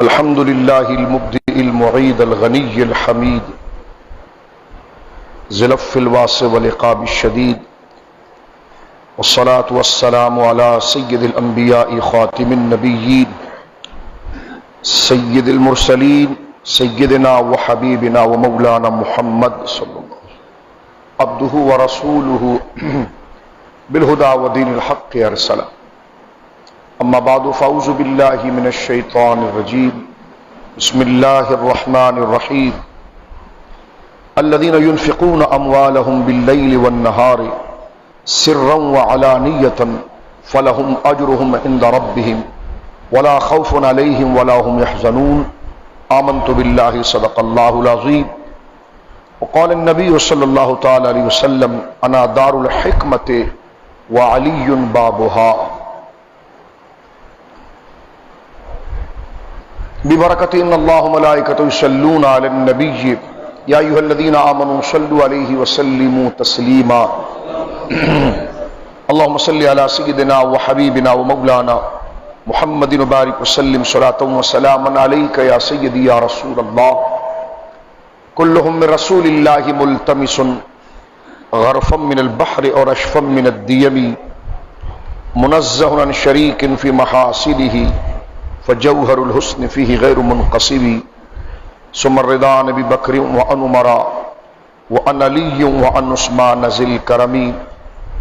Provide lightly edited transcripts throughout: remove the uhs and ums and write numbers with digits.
الحمد لله المبدئ المعيد الغني الحميد ذي العفو الواسع والعقاب الشديد، والصلاة والسلام على سيد الأنبياء خاتم النبيين سيد المرسلين سيدنا وحبيبنا ومولانا محمد صلى الله عليه وسلم عبده ورسوله بالهدى ودين الحق أرسله. اما بعد فاعوذ باللہ من الشیطان الرجیم، بسم اللہ الرحمن الرحیم. الذين ينفقون اموالهم بالليل والنهار سرا وعلانية فلهم اجرهم عند ربهم ولا خوف عليهم ولا هم يحزنون. آمنت بالله صدق الله العظيم. وقال النبي صلى الله تعالى عليه وسلم انا دار الحكمة وعلي بابها. ببرکت ان اللہ ملائکۃ یصلون علی النبی یا ایھا الذین آمنوا صلوا علیہ وسلموا تسلیما. اللهم صل علی سیدنا وحبیبنا ومولانا محمد وبارک وسلم صلاۃ وسلاما علیک یا سیدی یا رسول اللہ. کلہم من رسول اللہ ملتمس غرفا من البحر اور اشفا من الدیم منزہ عن شریک فی محاسنہ فجوہر الحسن فیہ غیر منقصب. ثم الرضا عن ابی بکر وعن عمر وعن علی وعن عثمان ذی الکرم.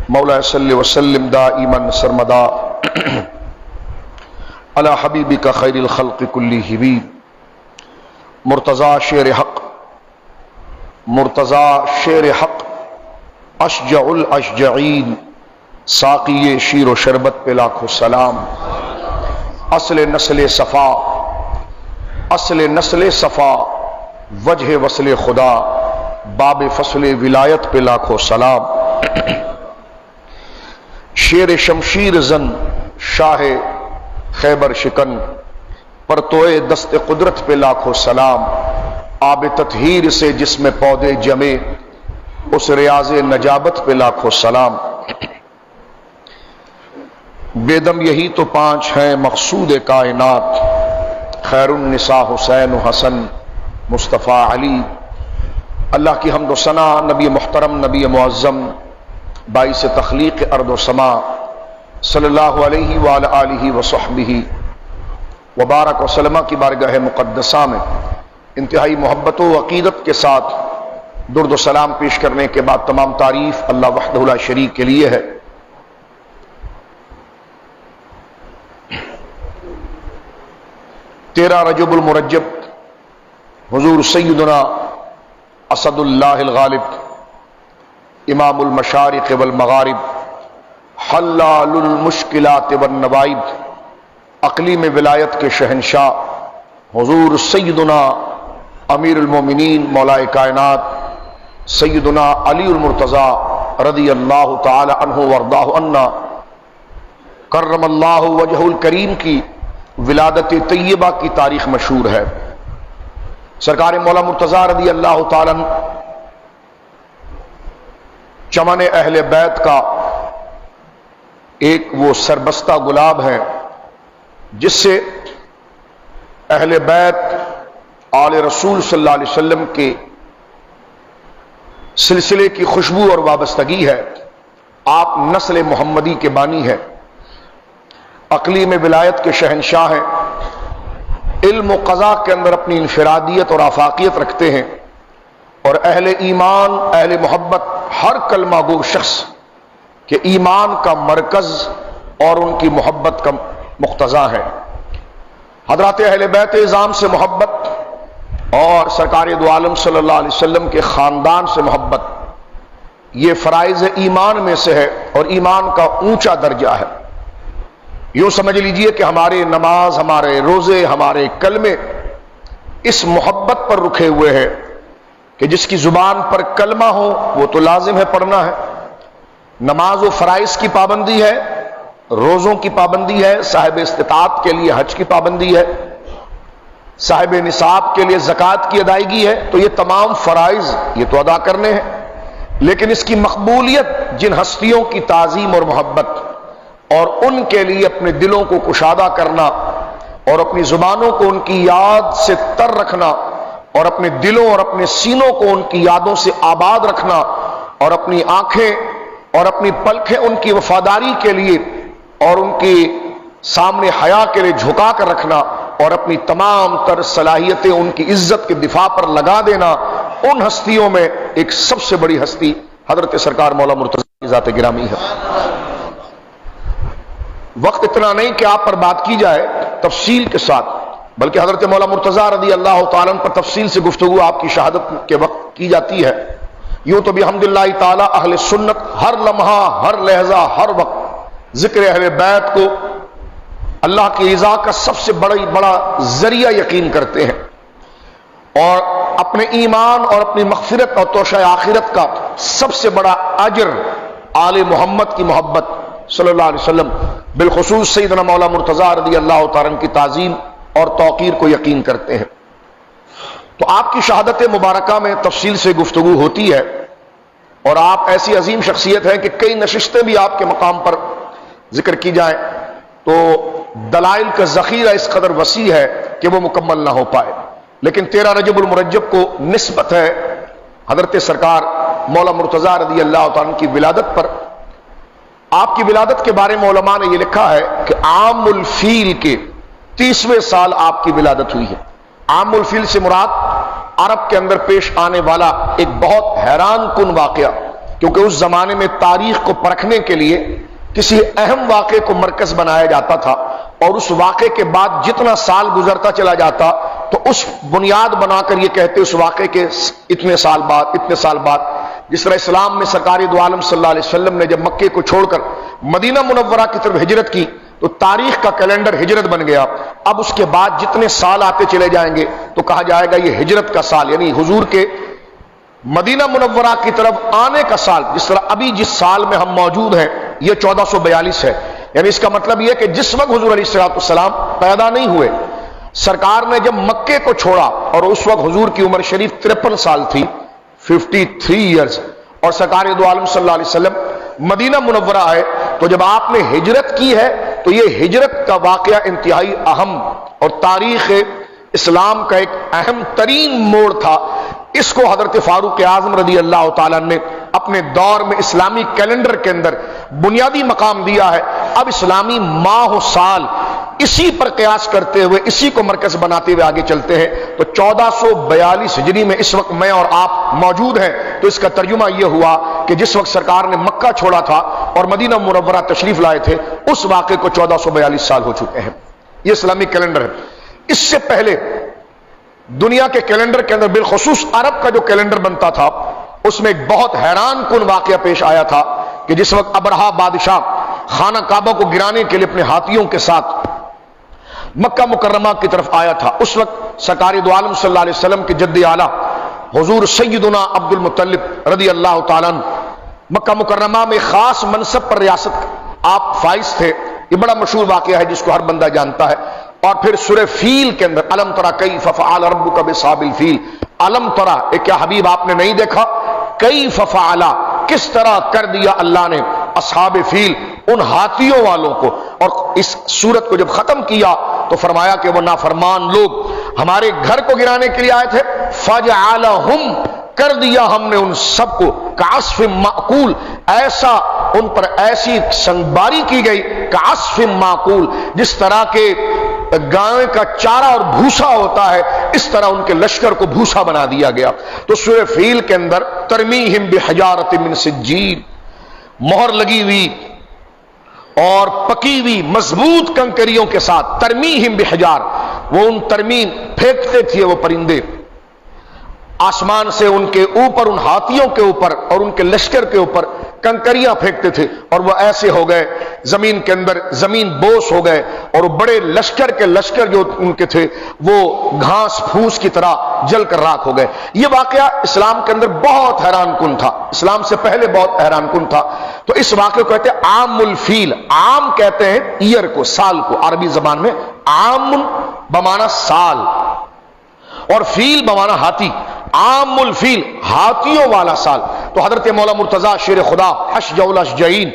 مولا صلی وسلم دائما سرمدا علی حبیبک خیر الخلق کلہم. مرتضی شیر حق، مرتضی شیر حق، اشجع الاشجعین، ساقی شیر و شربت پہ لاکھوں سلام. اصل نسل صفا، اصل نسل صفا، وجہ وصل خدا، باب فصل ولایت پہ لاکھوں سلام. شیر شمشیر زن، شاہ خیبر شکن، پرتوئے دست قدرت پہ لاکھوں سلام. آب تطہیر سے جس میں پودے جمے، اس ریاض نجابت پہ لاکھوں سلام. بیدم یہی تو پانچ ہیں مقصود کائنات، خیر النساء حسین و حسن مصطفیٰ علی. اللہ کی حمد و ثنا نبی محترم، نبی معظم، باعث تخلیق ارض و سما صلی اللہ علیہ وآلہ آلہ وصحبہ وبارک وسلم کی بارگاہ مقدسہ میں انتہائی محبت و عقیدت کے ساتھ درود و سلام پیش کرنے کے بعد تمام تعریف اللہ وحدہ لا شریک کے لیے ہے. 13 رجب المرجب حضور سیدنا اسد اللہ الغالب امام المشارق والمغارب حلال المشکلات والنوائب، اقلیم ولایت کے شہنشاہ حضور سیدنا امیر المومنین مولا کائنات سیدنا علی المرتضی رضی اللہ تعالی عنہ وارضاہ عنا کرم اللہ وجہ الکریم کی ولادت طیبہ کی تاریخ مشہور ہے. سرکار مولا مرتضی رضی اللہ تعالی عنہ چمن اہل بیت کا ایک وہ سربستہ گلاب ہے جس سے اہل بیت آل رسول صلی اللہ علیہ وسلم کے سلسلے کی خوشبو اور وابستگی ہے. آپ نسل محمدی کے بانی ہیں، اقلیم ولایت کے شہنشاہ ہیں، علم و قضاء کے اندر اپنی انفرادیت اور آفاقیت رکھتے ہیں، اور اہل ایمان، اہل محبت، ہر کلمہ گو شخص کے ایمان کا مرکز اور ان کی محبت کا مقتضا ہے. حضرات اہل بیت اعظام سے محبت اور سرکار دو عالم صلی اللہ علیہ وسلم کے خاندان سے محبت، یہ فرائض ایمان میں سے ہے اور ایمان کا اونچا درجہ ہے. یوں سمجھ لیجئے کہ ہمارے نماز، ہمارے روزے، ہمارے کلمے اس محبت پر رکھے ہوئے ہیں کہ جس کی زبان پر کلمہ ہو وہ تو لازم ہے پڑھنا ہے. نماز و فرائض کی پابندی ہے، روزوں کی پابندی ہے، صاحب استطاعت کے لیے حج کی پابندی ہے، صاحب نصاب کے لیے زکوٰۃ کی ادائیگی ہے. تو یہ تمام فرائض یہ تو ادا کرنے ہیں، لیکن اس کی مقبولیت جن ہستیوں کی تعظیم اور محبت اور ان کے لیے اپنے دلوں کو کشادہ کرنا اور اپنی زبانوں کو ان کی یاد سے تر رکھنا، اور اپنے دلوں اور اپنے سینوں کو ان کی یادوں سے آباد رکھنا، اور اپنی آنکھیں اور اپنی پلکیں ان کی وفاداری کے لیے اور ان کے سامنے حیا کے لیے جھکا کر رکھنا، اور اپنی تمام تر صلاحیتیں ان کی عزت کے دفاع پر لگا دینا، ان ہستیوں میں ایک سب سے بڑی ہستی حضرت سرکار مولا مرتضیٰ کی ذات گرامی ہے۔ وقت اتنا نہیں کہ آپ پر بات کی جائے تفصیل کے ساتھ، بلکہ حضرت مولا مرتضیٰ رضی اللہ تعالیٰ پر تفصیل سے گفتگو آپ کی شہادت کے وقت کی جاتی ہے۔ یوں تو بحمداللہ تعالی اہل سنت ہر لمحہ، ہر لحظہ، ہر وقت ذکر اہل بیت کو اللہ کی رضا کا سب سے بڑا ذریعہ یقین کرتے ہیں، اور اپنے ایمان اور اپنی مغفرت اور توشہ آخرت کا سب سے بڑا اجر آل محمد کی محبت صلی اللہ علیہ وسلم، بالخصوص سیدنا مولا مرتضیٰ رضی اللہ تعالیٰ کی تعظیم اور توقیر کو یقین کرتے ہیں۔ تو آپ کی شہادت مبارکہ میں تفصیل سے گفتگو ہوتی ہے، اور آپ ایسی عظیم شخصیت ہیں کہ کئی نشستیں بھی آپ کے مقام پر ذکر کی جائیں تو دلائل کا ذخیرہ اس قدر وسیع ہے کہ وہ مکمل نہ ہو پائے، لیکن 13 رجب المرجب کو نسبت ہے حضرت سرکار مولا مرتضیٰ رضی اللہ تعالیٰ کی ولادت پر۔ آپ کی ولادت کے بارے میں علماء نے یہ لکھا ہے کہ عام الفیل کے 30ویں سال آپ کی ولادت ہوئی ہے۔ عام الفیل سے مراد عرب کے اندر پیش آنے والا ایک بہت حیران کن واقعہ، کیونکہ اس زمانے میں تاریخ کو پرکھنے کے لیے کسی اہم واقعے کو مرکز بنایا جاتا تھا، اور اس واقعے کے بعد جتنا سال گزرتا چلا جاتا تو اس بنیاد بنا کر یہ کہتے اس واقعے کے اتنے سال بعد جس طرح اسلام میں سرکار دو عالم صلی اللہ علیہ وسلم نے جب مکے کو چھوڑ کر مدینہ منورہ کی طرف ہجرت کی تو تاریخ کا کیلنڈر ہجرت بن گیا۔ اب اس کے بعد جتنے سال آتے چلے جائیں گے تو کہا جائے گا یہ ہجرت کا سال، یعنی حضور کے مدینہ منورہ کی طرف آنے کا سال۔ جس طرح ابھی جس سال میں ہم موجود ہیں یہ 1442 ہے، یعنی اس کا مطلب یہ کہ جس وقت حضور علیہ السلام پیدا نہیں ہوئے، سرکار نے جب مکے کو چھوڑا اور اس وقت حضور کی عمر شریف 53 سال تھی، 53 ایئرز، اور سرکار دو عالم صلی اللہ علیہ وسلم مدینہ منورہ آئے، تو جب آپ نے ہجرت کی ہے تو یہ ہجرت کا واقعہ انتہائی اہم اور تاریخ اسلام کا ایک اہم ترین موڑ تھا۔ اس کو حضرت فاروق اعظم رضی اللہ تعالیٰ نے اپنے دور میں اسلامی کیلنڈر کے اندر بنیادی مقام دیا ہے۔ اب اسلامی ماہ و سال اسی پر قیاس کرتے ہوئے، اسی کو مرکز بناتے ہوئے آگے چلتے ہیں، تو 1442 ہجری میں اس وقت میں اور آپ موجود ہیں، تو اس کا ترجمہ یہ ہوا کہ جس وقت سرکار نے مکہ چھوڑا تھا اور مدینہ منورہ تشریف لائے تھے اس واقعے کو 1442 سال ہو چکے ہیں۔ یہ اسلامی کیلنڈر ہے۔ اس سے پہلے دنیا کے کیلنڈر کے اندر بالخصوص عرب کا جو کیلنڈر بنتا تھا اس میں ایک بہت حیران کن واقعہ پیش آیا تھا کہ جس وقت ابرہہ بادشاہ خانہ کعبہ کو گرانے کے لیے اپنے ہاتھیوں کے ساتھ مکہ مکرمہ کی طرف آیا تھا، اس وقت سرکار دو عالم صلی اللہ علیہ وسلم کے جد اعلیٰ حضور سیدنا عبد المطلب رضی اللہ تعالیٰ عنہ مکہ مکرمہ میں خاص منصب پر ریاست آپ فائز تھے۔ یہ بڑا مشہور واقعہ ہے جس کو ہر بندہ جانتا ہے۔ اور پھر سورہ فیل کے اندر الم تری کیف فعل ربک باصحاب الفیل، الم تری، کیا حبیب آپ نے نہیں دیکھا، کیف فعل، کس طرح کر دیا اللہ نے اصحاب فیل، ان ہاتھیوں والوں کو۔ اور اس سورت کو جب ختم کیا تو فرمایا کہ وہ نافرمان لوگ ہمارے گھر کو گرانے کے لیے آئے تھے، فجعلہم، کر دیا ہم نے ان سب کو کعصف مأکول، ایسا ان پر ایسی سنگباری کی گئی کعصف مأکول، جس طرح کے گائے کا چارہ اور بھوسا ہوتا ہے اس طرح ان کے لشکر کو بھوسا بنا دیا گیا۔ تو سورہ فیل کے اندر ترمیہم بحجارۃ من سجیل، مہر لگی ہوئی اور پکی ہوئی مضبوط کنکریوں کے ساتھ، ترمیہم بحجار، وہ ان ترمیم پھینکتے تھے وہ پرندے آسمان سے ان کے اوپر، ان ہاتھیوں کے اوپر اور ان کے لشکر کے اوپر کنکریاں پھینکتے تھے، اور وہ ایسے ہو گئے زمین کے اندر، زمین بوس ہو گئے، اور بڑے لشکر کے لشکر جو ان کے تھے وہ گھاس پھوس کی طرح جل کر راکھ ہو گئے۔ یہ واقعہ اسلام کے اندر بہت حیران کن تھا، اسلام سے پہلے بہت حیران کن تھا۔ تو اس واقعے کو کہتے ہیں عام الفیل، عام کہتے ہیں ایئر کو، سال کو، عربی زبان میں عام بمعنی سال اور فیل بمعنی ہاتھی، عام الفیل، ہاتھیوں والا سال۔ تو حضرت مولا مرتضیٰ شیر خدا اشجع الاشجعین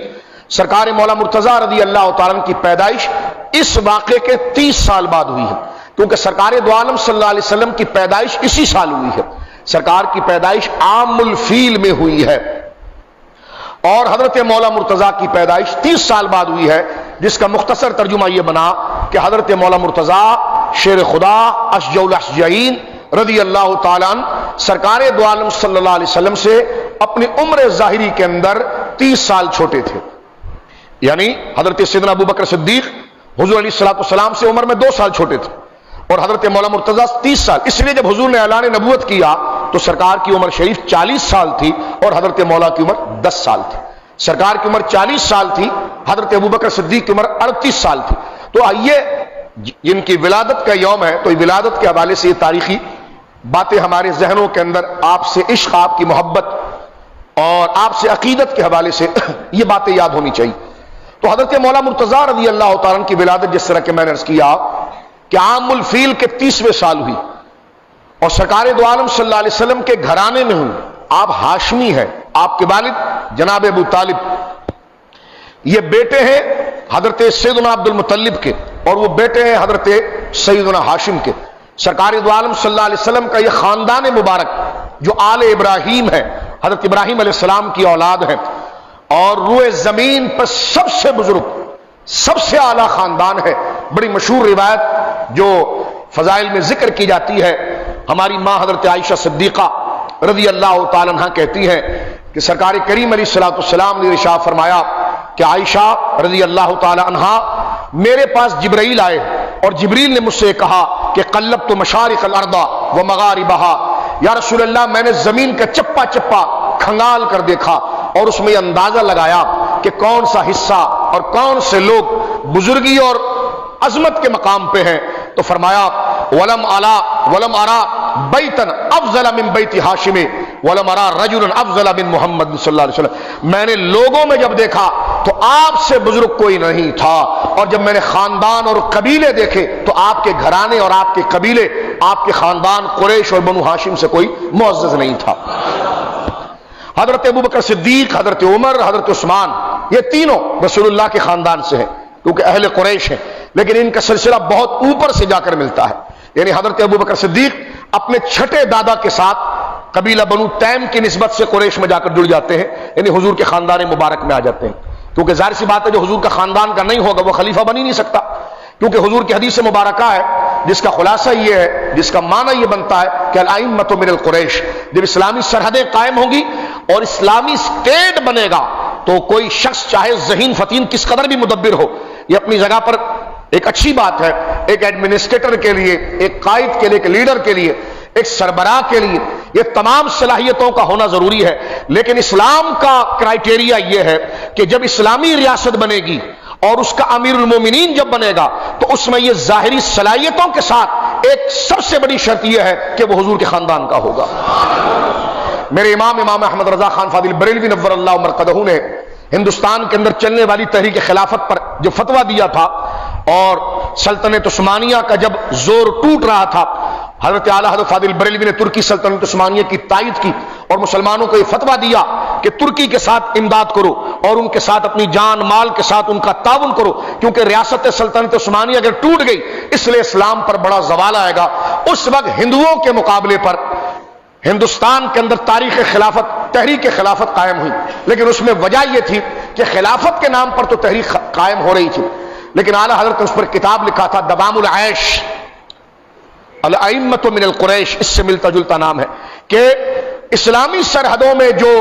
سرکار مولا مرتضیٰ رضی اللہ تعالیٰ کی پیدائش اس واقعے کے 30 سال بعد ہوئی ہے، کیونکہ سرکار دو عالم صلی اللہ علیہ وسلم کی پیدائش اسی سال ہوئی ہے، سرکار کی پیدائش عام الفیل میں ہوئی ہے، اور حضرت مولا مرتضیٰ کی پیدائش 30 سال بعد ہوئی ہے، جس کا مختصر ترجمہ یہ بنا کہ حضرت مولا مرتضیٰ شیر خدا اشجع الاشجعین رضی اللہ تعالیٰ عنہ سرکار دو عالم صلی اللہ علیہ وسلم سے اپنی عمر ظاہری کے اندر 30 سال چھوٹے تھے، یعنی حضرت سیدنا ابو بکر صدیق حضور علیہ السلام سے عمر میں 2 سال چھوٹے تھے، اور حضرت مولا مرتضیٰ 30 سال۔ اس لیے جب حضور نے اعلان نبوت کیا تو سرکار کی عمر شریف 40 سال تھی اور حضرت مولا کی عمر 10 سال تھی۔ سرکار کی عمر 40 سال تھی، حضرت ابوبکر صدیق کی عمر 38 سال تھی۔ تو آئیے، جن کی ولادت کا یوم ہے، تو ولادت کے حوالے سے یہ تاریخی باتیں ہمارے ذہنوں کے اندر آپ سے عشق، آپ کی محبت اور آپ سے عقیدت کے حوالے سے یہ باتیں یاد ہونی چاہیے۔ تو حضرت مولا مرتضیٰ رضی اللہ تعالیٰ عنہ کی ولادت جس طرح کہ میں نے عرض کیا کہ عام الفیل کے 30ویں سال ہوئی، اور سرکار دو عالم صلی اللہ علیہ وسلم کے گھرانے میں ہوئی۔ آپ ہاشمی ہیں، آپ کے والد جناب ابو طالب یہ بیٹے ہیں حضرت سیدنا عبد المطلب کے، اور وہ بیٹے ہیں حضرت سیدنا ہاشم کے۔ سرکار دو عالم صلی اللہ علیہ وسلم کا یہ خاندان مبارک جو آل ابراہیم ہے، حضرت ابراہیم علیہ السلام کی اولاد ہے، اور روئے زمین پر سب سے بزرگ، سب سے اعلیٰ خاندان ہے۔ بڑی مشہور روایت جو فضائل میں ذکر کی جاتی ہے، ہماری ماں حضرت عائشہ صدیقہ رضی اللہ تعالیٰ عنہ کہتی ہیں کہ سرکار کریم علیہ السلام نے ارشاد فرمایا کہ عائشہ رضی اللہ تعالیٰ عنہ میرے پاس جبرائیل آئے، اور جبریل نے مجھ سے کہا کہ قلبت مشارق الارض و مغاربہا، یا رسول اللہ میں نے زمین کا چپا چپا کھنگال کر دیکھا اور اس میں یہ اندازہ لگایا کہ کون سا حصہ اور کون سے لوگ بزرگی اور عظمت کے مقام پہ ہیں، تو فرمایا ولم ارا بیتا افضل من بیت ہاشم ولم ارا رجلا افضل من محمد صلی اللہ علیہ وسلم۔ میں نے لوگوں میں جب دیکھا تو آپ سے بزرگ کوئی نہیں تھا، اور جب میں نے خاندان اور قبیلے دیکھے تو آپ کے گھرانے اور آپ کے قبیلے، آپ کے خاندان قریش اور بنو ہاشم سے کوئی معزز نہیں تھا۔ حضرت ابوبکر صدیق، حضرت عمر، حضرت عثمان، یہ تینوں رسول اللہ کے خاندان سے ہیں کیونکہ اہل قریش ہیں، لیکن ان کا سلسلہ بہت اوپر سے جا کر ملتا ہے۔ یعنی حضرت ابوبکر صدیق اپنے چھٹے دادا کے ساتھ قبیلہ بنو تیم کی نسبت سے قریش میں جا کر جڑ جاتے ہیں، یعنی حضور کے خاندان مبارک میں آ جاتے ہیں، کیونکہ ظاہر سی بات ہے جو حضور کا خاندان کا نہیں ہوگا وہ خلیفہ بن ہی نہیں سکتا، کیونکہ حضور کی حدیث مبارکہ ہے جس کا خلاصہ یہ ہے، جس کا معنی یہ بنتا ہے کہ الائمۃ من القریش، جب اسلامی سرحدیں قائم ہوں گی اور اسلامی اسٹیٹ بنے گا تو کوئی شخص چاہے ذہین فتین کس قدر بھی مدبر ہو، یہ اپنی جگہ پر ایک اچھی بات ہے۔ ایک ایڈمنسٹریٹر کے لیے، ایک قائد کے لیے، ایک لیڈر کے لیے، ایک سربراہ کے لیے یہ تمام صلاحیتوں کا ہونا ضروری ہے، لیکن اسلام کا کرائیٹیریا یہ ہے کہ جب اسلامی ریاست بنے گی اور اس کا امیر المومنین جب بنے گا تو اس میں یہ ظاہری صلاحیتوں کے ساتھ ایک سب سے بڑی شرط یہ ہے کہ وہ حضور کے خاندان کا ہوگا۔ میرے امام احمد رضا خان فاضل بریلوی نور اللہ مرقدہ نے ہندوستان کے اندر چلنے والی تحریک خلافت پر جو فتویٰ دیا تھا اور سلطنت عثمانیہ کا جب زور ٹوٹ رہا تھا، حضرت اعلیٰ حضرت فاضل بریلوی نے ترکی سلطنت عثمانیہ کی تائید کی اور مسلمانوں کو یہ فتویٰ دیا کہ ترکی کے ساتھ امداد کرو اور ان کے ساتھ اپنی جان مال کے ساتھ ان کا تعاون کرو، کیونکہ ریاست سلطنت عثمانیہ اگر ٹوٹ گئی اس لیے اسلام پر بڑا زوال آئے گا۔ اس وقت ہندوؤں کے مقابلے پر ہندوستان کے اندر تحریک خلافت قائم ہوئی، لیکن اس میں وجہ یہ تھی کہ خلافت کے نام پر تو تحریک قائم ہو رہی تھی، لیکن اعلیٰ حضرت نے اس پر کتاب لکھا تھا دوام العیش، الائمۃ من القریش، اس سے ملتا جلتا نام ہے کہ اسلامی سرحدوں میں جو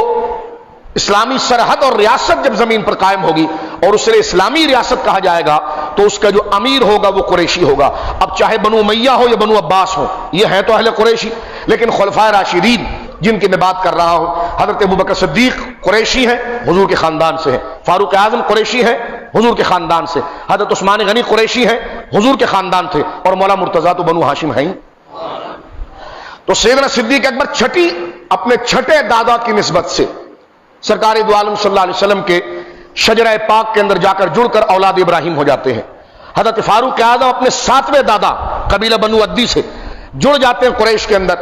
اسلامی سرحد اور ریاست جب زمین پر قائم ہوگی اور اسے اسلامی ریاست کہا جائے گا تو اس کا جو امیر ہوگا وہ قریشی ہوگا، اب چاہے بنو امیہ ہو یا بنو عباس ہو، یہ ہیں تو اہل قریشی، لیکن خلفائے راشدین جن کی میں بات کر رہا ہوں، حضرت ابوبکر صدیق قریشی ہیں، حضور کے خاندان سے ہیں، فاروق اعظم قریشی ہیں، حضور کے خاندان سے، حضرت عثمان غنی قریشی ہیں، حضور کے خاندان تھے، اور مولا مرتضیٰ تو بنو ہاشم ہیں۔ تو سیدنا صدیق اکبر اپنے چھٹے دادا کی نسبت سے سرکار دو عالم صلی اللہ علیہ وسلم کے شجرہ پاک کے اندر جا کر جڑ کر اولاد ابراہیم ہو جاتے ہیں۔ حضرت فاروق اعظم اپنے 7ویں دادا قبیلہ بنو عدی سے جڑ جاتے ہیں قریش کے اندر۔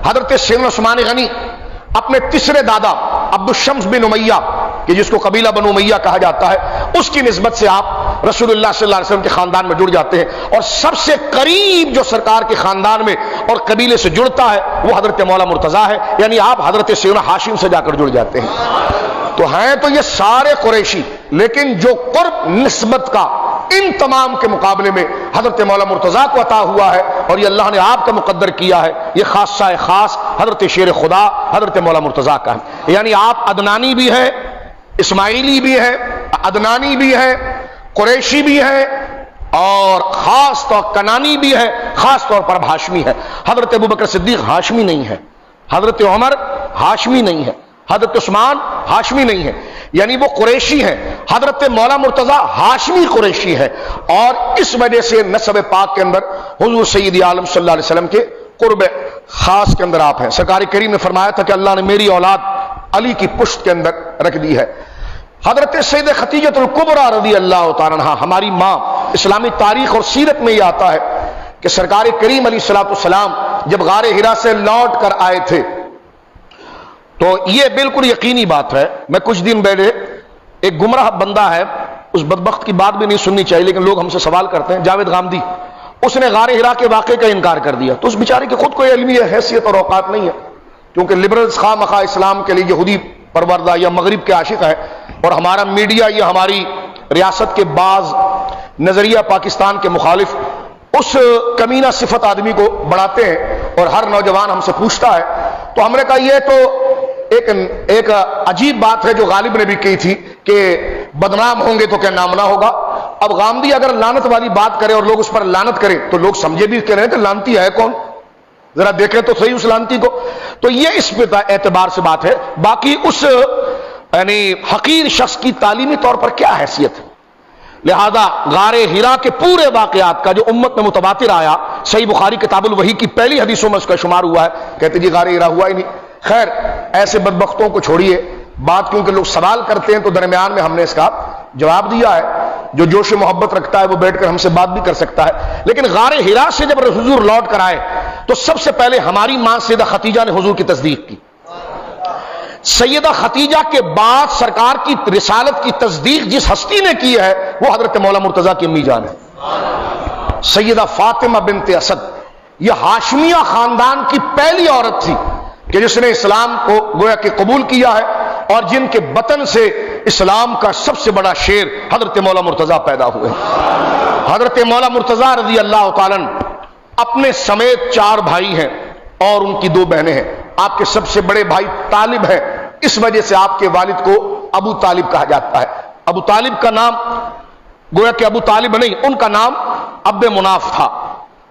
حضرت سیدنا عثمان غنی اپنے 3رے دادا عبد الشمس بن امیہ کہ جس کو قبیلہ بنو امیہ کہا جاتا ہے، اس کی نسبت سے آپ رسول اللہ صلی اللہ علیہ وسلم کے خاندان میں جڑ جاتے ہیں، اور سب سے قریب جو سرکار کے خاندان میں اور قبیلے سے جڑتا ہے وہ حضرت مولا مرتضیٰ ہے، یعنی آپ حضرت سیدنا ہاشم سے جا کر جڑ جاتے ہیں۔ تو ہیں تو یہ سارے قریشی، لیکن جو قرب نسبت کا ان تمام کے مقابلے میں حضرت مولا مرتضیٰ کو عطا ہوا ہے، اور یہ اللہ نے آپ کا مقدر کیا ہے، یہ خاصہ خاص حضرت شیر خدا حضرت مولا مرتضیٰ کا ہے۔ یعنی آپ عدنانی بھی ہیں، اسماعیلی بھی ہیں، عدنانی بھی ہیں، قریشی بھی ہیں، اور خاص طور کنانی بھی ہے، خاص طور پر ہاشمی ہے۔ حضرت ابوبکر صدیق ہاشمی نہیں ہے، حضرت عمر ہاشمی نہیں ہے، حضرت عثمان ہاشمی نہیں ہے، یعنی وہ قریشی ہیں۔ حضرت مولا مرتضیٰ ہاشمی قریشی ہے، اور اس وجہ سے نسب پاک کے اندر حضور سید عالم صلی اللہ علیہ وسلم کے قرب خاص کے اندر آپ ہیں۔ سرکار کریم نے فرمایا تھا کہ اللہ نے میری اولاد علی کی پشت کے اندر رکھ دی ہے۔ حضرت سید خدیجۃ الکبریٰ رضی اللہ تعالی عنہا ہماری ماں، اسلامی تاریخ اور سیرت میں یہ آتا ہے کہ سرکار کریم علیہ الصلوۃ والسلام جب غار حرا سے لوٹ کر آئے تھے تو یہ بالکل یقینی بات ہے، میں کچھ دن پہلے ایک گمراہ بندہ ہے، اس بدبخت کی بات بھی نہیں سننی چاہیے لیکن لوگ ہم سے سوال کرتے ہیں، جاوید غامدی، اس نے غار حرا کے واقعے کا انکار کر دیا۔ تو اس بیچارے کی خود کوئی علمی حیثیت اور اوقات نہیں ہے، کیونکہ لبرلز خواہ مخواہ اسلام کے لیے یہودی پروردہ یا مغرب کے عاشق ہے، اور ہمارا میڈیا یا ہماری ریاست کے بعض نظریہ پاکستان کے مخالف اس کمینہ صفت آدمی کو بڑھاتے ہیں، اور ہر نوجوان ہم سے پوچھتا ہے۔ تو ہم نے کہا یہ تو ایک عجیب بات ہے جو غالب نے بھی کی تھی کہ بدنام ہوں گے تو کیا نام نہ ہوگا۔ اب غامدی اگر لعنت والی بات کرے اور لوگ اس پر لعنت کریں تو لوگ سمجھے بھی کہہ رہے ہیں کہ لعنتی ہے کون، ذرا دیکھیں تو صحیح اس لعنتی کو۔ تو یہ اس پہ اعتبار سے بات ہے، باقی اس یعنی حقیر شخص کی تعلیمی طور پر کیا حیثیت ہے۔ لہذا غار حرا کے پورے واقعات کا جو امت میں متواتر آیا، صحیح بخاری کتاب الوحی کی پہلی حدیثوں میں اس کا شمار ہوا ہے، کہتے جی غار حرا ہوا ہی نہیں۔ خیر ایسے بدبختوں کو چھوڑیے، بات کیونکہ لوگ سوال کرتے ہیں تو درمیان میں ہم نے اس کا جواب دیا ہے۔ جو جوش و محبت رکھتا ہے وہ بیٹھ کر ہم سے بات بھی کر سکتا ہے۔ لیکن غار حرا سے جب حضور لوٹ کر آئے تو سب سے پہلے ہماری ماں سیدہ خدیجہ نے حضور کی تصدیق کی۔ سیدہ خدیجہ کے بعد سرکار کی رسالت کی تصدیق جس ہستی نے کی ہے وہ حضرت مولا مرتضیٰ کی امی جان ہے، سیدہ فاطمہ بنت اسد۔ یہ ہاشمیہ خاندان کی پہلی عورت تھی کہ جس نے اسلام کو گویا کہ قبول کیا ہے، اور جن کے بطن سے اسلام کا سب سے بڑا شیر حضرت مولا مرتضیٰ پیدا ہوئے۔ حضرت مولا مرتضیٰ رضی اللہ تعالیٰ اپنے سمیت 4 بھائی ہیں اور ان کی 2 بہنیں ہیں۔ آپ کے سب سے بڑے بھائی طالب ہیں، اس وجہ سے آپ کے والد کو ابو طالب کہا جاتا ہے۔ ابو طالب کا نام گویا کہ ابو طالب نہیں، ان کا نام عبد مناف تھا،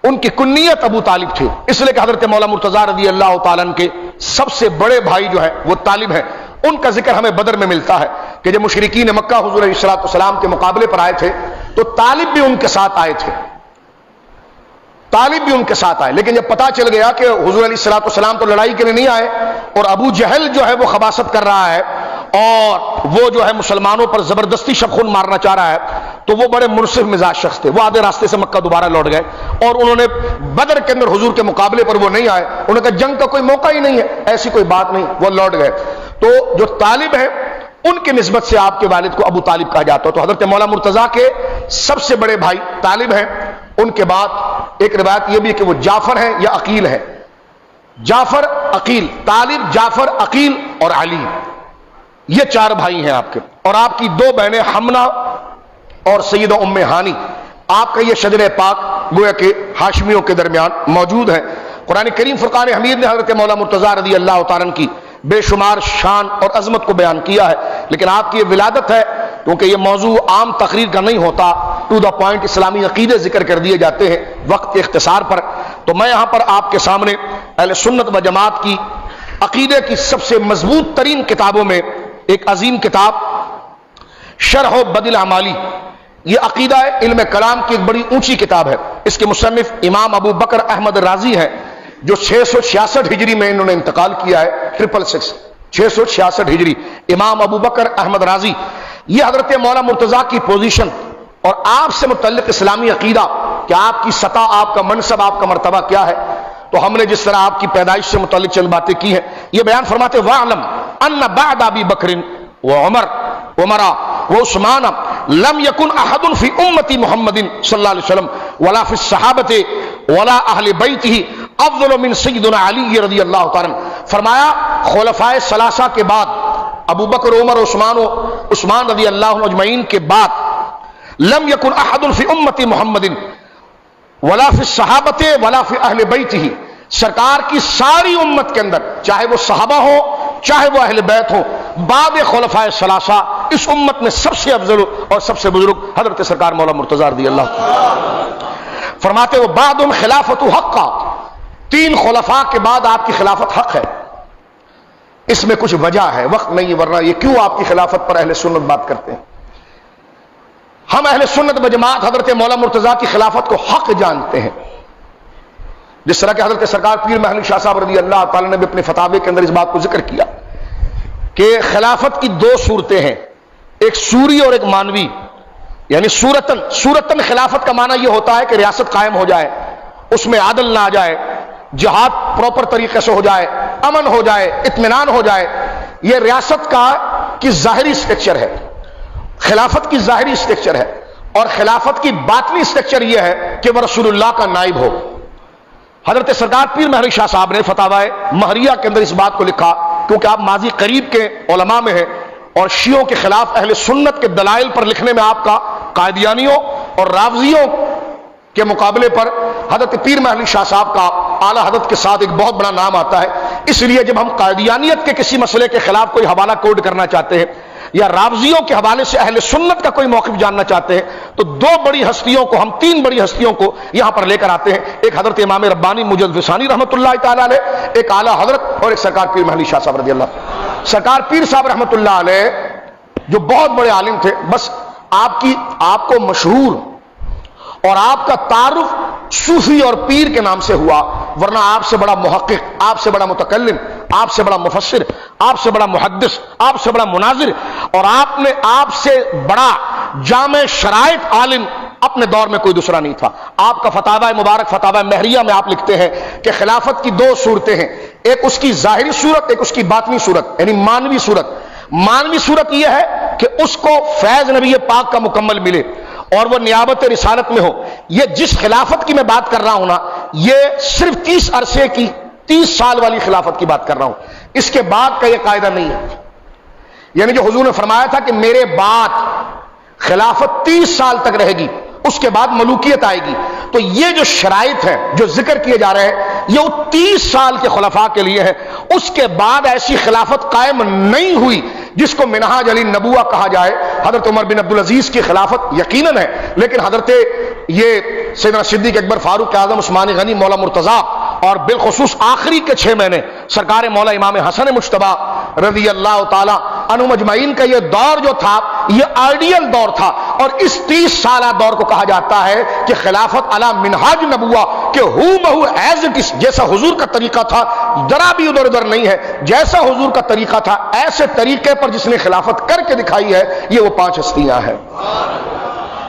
ان کی کنیت ابو طالب تھی، اس لیے کہ حضرت مولا مرتضیٰ رضی اللہ تعالیٰ عنہ کے سب سے بڑے بھائی جو ہیں وہ طالب ہیں۔ ان کا ذکر ہمیں بدر میں ملتا ہے کہ جب مشرکین مکہ حضور علیہ الصلوۃ والسلام کے مقابلے پر آئے تھے تو طالب بھی ان کے ساتھ آئے تھے، طالب بھی ان کے ساتھ آئے۔ لیکن جب پتا چل گیا کہ حضور علیہ الصلوۃ والسلام تو لڑائی کے لیے نہیں آئے اور ابو جہل جو ہے وہ خباثت کر رہا ہے اور وہ جو ہے مسلمانوں پر زبردستی شبخون مارنا چاہ رہا ہے، تو وہ بڑے منصف مزاج شخص تھے، وہ آدھے راستے سے مکہ دوبارہ لوٹ گئے، اور انہوں نے بدر کے اندر حضور کے مقابلے پر وہ نہیں آئے۔ انہوں نے کہا جنگ کا کوئی موقع ہی نہیں ہے، ایسی کوئی بات نہیں، وہ لوٹ گئے۔ تو جو طالب ہیں ان کی نسبت سے آپ کے والد کو ابو طالب کہا جاتا ہے۔ تو حضرت مولا مرتضیٰ کے سب سے بڑے بھائی طالب ہیں، ان کے بعد ایک روایت یہ بھی ہے کہ وہ جعفر ہیں یا عقیل ہیں، جعفر عقیل، طالب جعفر عقیل اور علی، یہ 4 بھائی ہیں آپ کے، اور آپ کی 2 بہنیں حمنہ اور سیدہ ام ہانی۔ آپ کا یہ شجر پاک گویا کہ ہاشمیوں کے درمیان موجود ہے۔ قرآن کریم فرقان حمید نے حضرت مولا مرتضیٰ رضی اللہ تعالیٰ عنہ کی بے شمار شان اور عظمت کو بیان کیا ہے، لیکن آپ کی یہ ولادت ہے، کیونکہ یہ موضوع عام تقریر کا نہیں ہوتا، ٹو دا پوائنٹ اسلامی عقیدے ذکر کر دیے جاتے ہیں وقت کے اختصار پر، تو میں یہاں پر آپ کے سامنے اہل سنت و جماعت کی عقیدے کی سب سے مضبوط ترین کتابوں میں ایک عظیم کتاب شرح و بدل اعمالی، یہ عقیدہ علم کلام کی ایک بڑی اونچی کتاب ہے۔ اس کے مصنف امام ابو بکر احمد رازی ہیں، جو 666 ہجری میں انہوں نے انتقال کیا ہے، 666 ہجری، امام ابو بکر احمد رازی۔ یہ حضرت مولا مرتضیٰ کی پوزیشن اور آپ سے متعلق اسلامی عقیدہ کہ آپ کی سطح، آپ کا منصب، آپ کا مرتبہ کیا ہے، تو ہم نے جس طرح آپ کی پیدائش سے متعلق چند باتیں کی ہیں، یہ بیان فرماتے وَاعْلَمْ أَنَّ بَعْدَ أَبِي بَكْرٍ وَعُمَرَ وَعُثْمَانَ لم یکن احد فی امتی محمد صلی اللہ علیہ وسلم ولا فی الصحابۃ ولا اہل بیتہ افضل من سیدنا علی رضی اللہ تعالی عنہ. فرمایا خلفائے ثلاثہ کے بعد ابو بکر عمر عثمان رضی اللہ عنہ اجمعین کے بعد لم یکن احد فی امتی محمد ولا فی الصحابۃ ولا فی اہل بیتہ، سرکار کی ساری امت کے اندر چاہے وہ صحابہ ہو چاہے وہ اہل بیت ہو، بعد خلفائے ثلاثہ اس امت میں سب سے افضل اور سب سے بزرگ حضرت سرکار مولا مرتضی رضی اللہ فرماتے وہ بعدهم خلافت حق، تین خلفاء کے بعد آپ کی خلافت حق ہے. اس میں کچھ وجہ ہے، وقت نہیں ورنہ یہ کیوں آپ کی خلافت پر اہل سنت بات کرتے ہیں. ہم اہل سنت و جماعت حضرت مولا مرتضی کی خلافت کو حق جانتے ہیں، جس طرح کہ حضرت سرکار پیر محل شاہ صاحب رضی اللہ تعالی نے بھی اپنے فتاوے کے اندر اس بات کو ذکر کیا کہ خلافت کی دو صورتیں ہیں، ایک سوری اور ایک مانوی. یعنی صورتن خلافت کا معنی یہ ہوتا ہے کہ ریاست قائم ہو جائے، اس میں عدل نہ آ جائے، جہاد پراپر طریقے سے ہو جائے، امن ہو جائے، اطمینان ہو جائے. یہ ریاست کی ظاہری اسٹرکچر ہے، خلافت کی ظاہری اسٹرکچر ہے. اور خلافت کی باطنی اسٹرکچر یہ ہے کہ وہ رسول اللہ کا نائب ہو. حضرت سرکار پیر مہر شاہ صاحب نے فتاوی مہریہ کے اندر اس بات کو لکھا، کیونکہ آپ ماضی قریب کے علماء میں ہیں اور شیعوں کے خلاف اہل سنت کے دلائل پر لکھنے میں آپ کا قادیانیوں اور رافضیوں کے مقابلے پر حضرت پیر محل شاہ صاحب کا اعلی حضرت کے ساتھ ایک بہت بڑا نام آتا ہے. اس لیے جب ہم قادیانیت کے کسی مسئلے کے خلاف کوئی حوالہ کوڈ کرنا چاہتے ہیں یا رافضیوں کے حوالے سے اہل سنت کا کوئی موقف جاننا چاہتے ہیں تو تین بڑی ہستیوں کو یہاں پر لے کر آتے ہیں. ایک حضرت امام ربانی مجدد ثانی رحمۃ اللہ تعالی علیہ، ایک اعلی حضرت، اور ایک سرکار پیر محل شاہ صاحب رضی اللہ. سرکار پیر صاحب رحمۃ اللہ علیہ جو بہت بڑے عالم تھے، بس آپ کو مشہور اور آپ کا تعارف صوفی اور پیر کے نام سے ہوا، ورنہ آپ سے بڑا محقق، آپ سے بڑا متکلم، آپ سے بڑا مفسر، آپ سے بڑا محدث، آپ سے بڑا مناظر، اور آپ سے بڑا جامع شرائط عالم اپنے دور میں کوئی دوسرا نہیں تھا. آپ کا فتاوی مبارک فتاوی مہریہ میں آپ لکھتے ہیں کہ خلافت کی دو صورتیں ہیں، ایک اس کی ظاہری صورت، ایک اس کی باطنی صورت، یعنی مانوی صورت. مانوی صورت یہ ہے کہ اس کو فیض نبی پاک کا مکمل ملے اور وہ نیابت رسالت میں ہو. یہ جس خلافت کی میں بات کر رہا ہوں نا، یہ صرف 30 عرصے کی 30 سال والی خلافت کی بات کر رہا ہوں. اس کے بعد کا یہ قاعدہ نہیں ہے. یعنی جو حضور نے فرمایا تھا کہ میرے بعد خلافت 30 سال تک رہے گی، اس کے بعد ملوکیت آئے گی، تو یہ جو شرائط ہیں جو ذکر کیے جا رہے ہیں یہ 30 سال کے خلفاء کے لیے ہے. اس کے بعد ایسی خلافت قائم نہیں ہوئی جس کو منہاج علی نبوہ کہا جائے. حضرت عمر بن عبدالعزیز کی خلافت یقیناً ہے، لیکن حضرت یہ سیدنا صدیق اکبر فاروق اعظم عثمان غنی مولا مرتضیٰ اور بالخصوص آخری کے 6 مہینے سرکار مولا امام حسن مجتبیٰ رضی اللہ تعالی عنہ مجمعین کا یہ دور جو تھا یہ آئیڈیل دور تھا. اور اس 30 سالہ دور کو کہا جاتا ہے کہ خلافت علی منہاج نبوہ، کہ ہو بہو ایز اٹ از، جیسا حضور کا طریقہ تھا ذرا بھی ادھر ادھر نہیں ہے، جیسا حضور کا طریقہ تھا ایسے طریقے پر جس نے خلافت کر کے دکھائی ہے، یہ وہ 5 ہستیاں ہیں.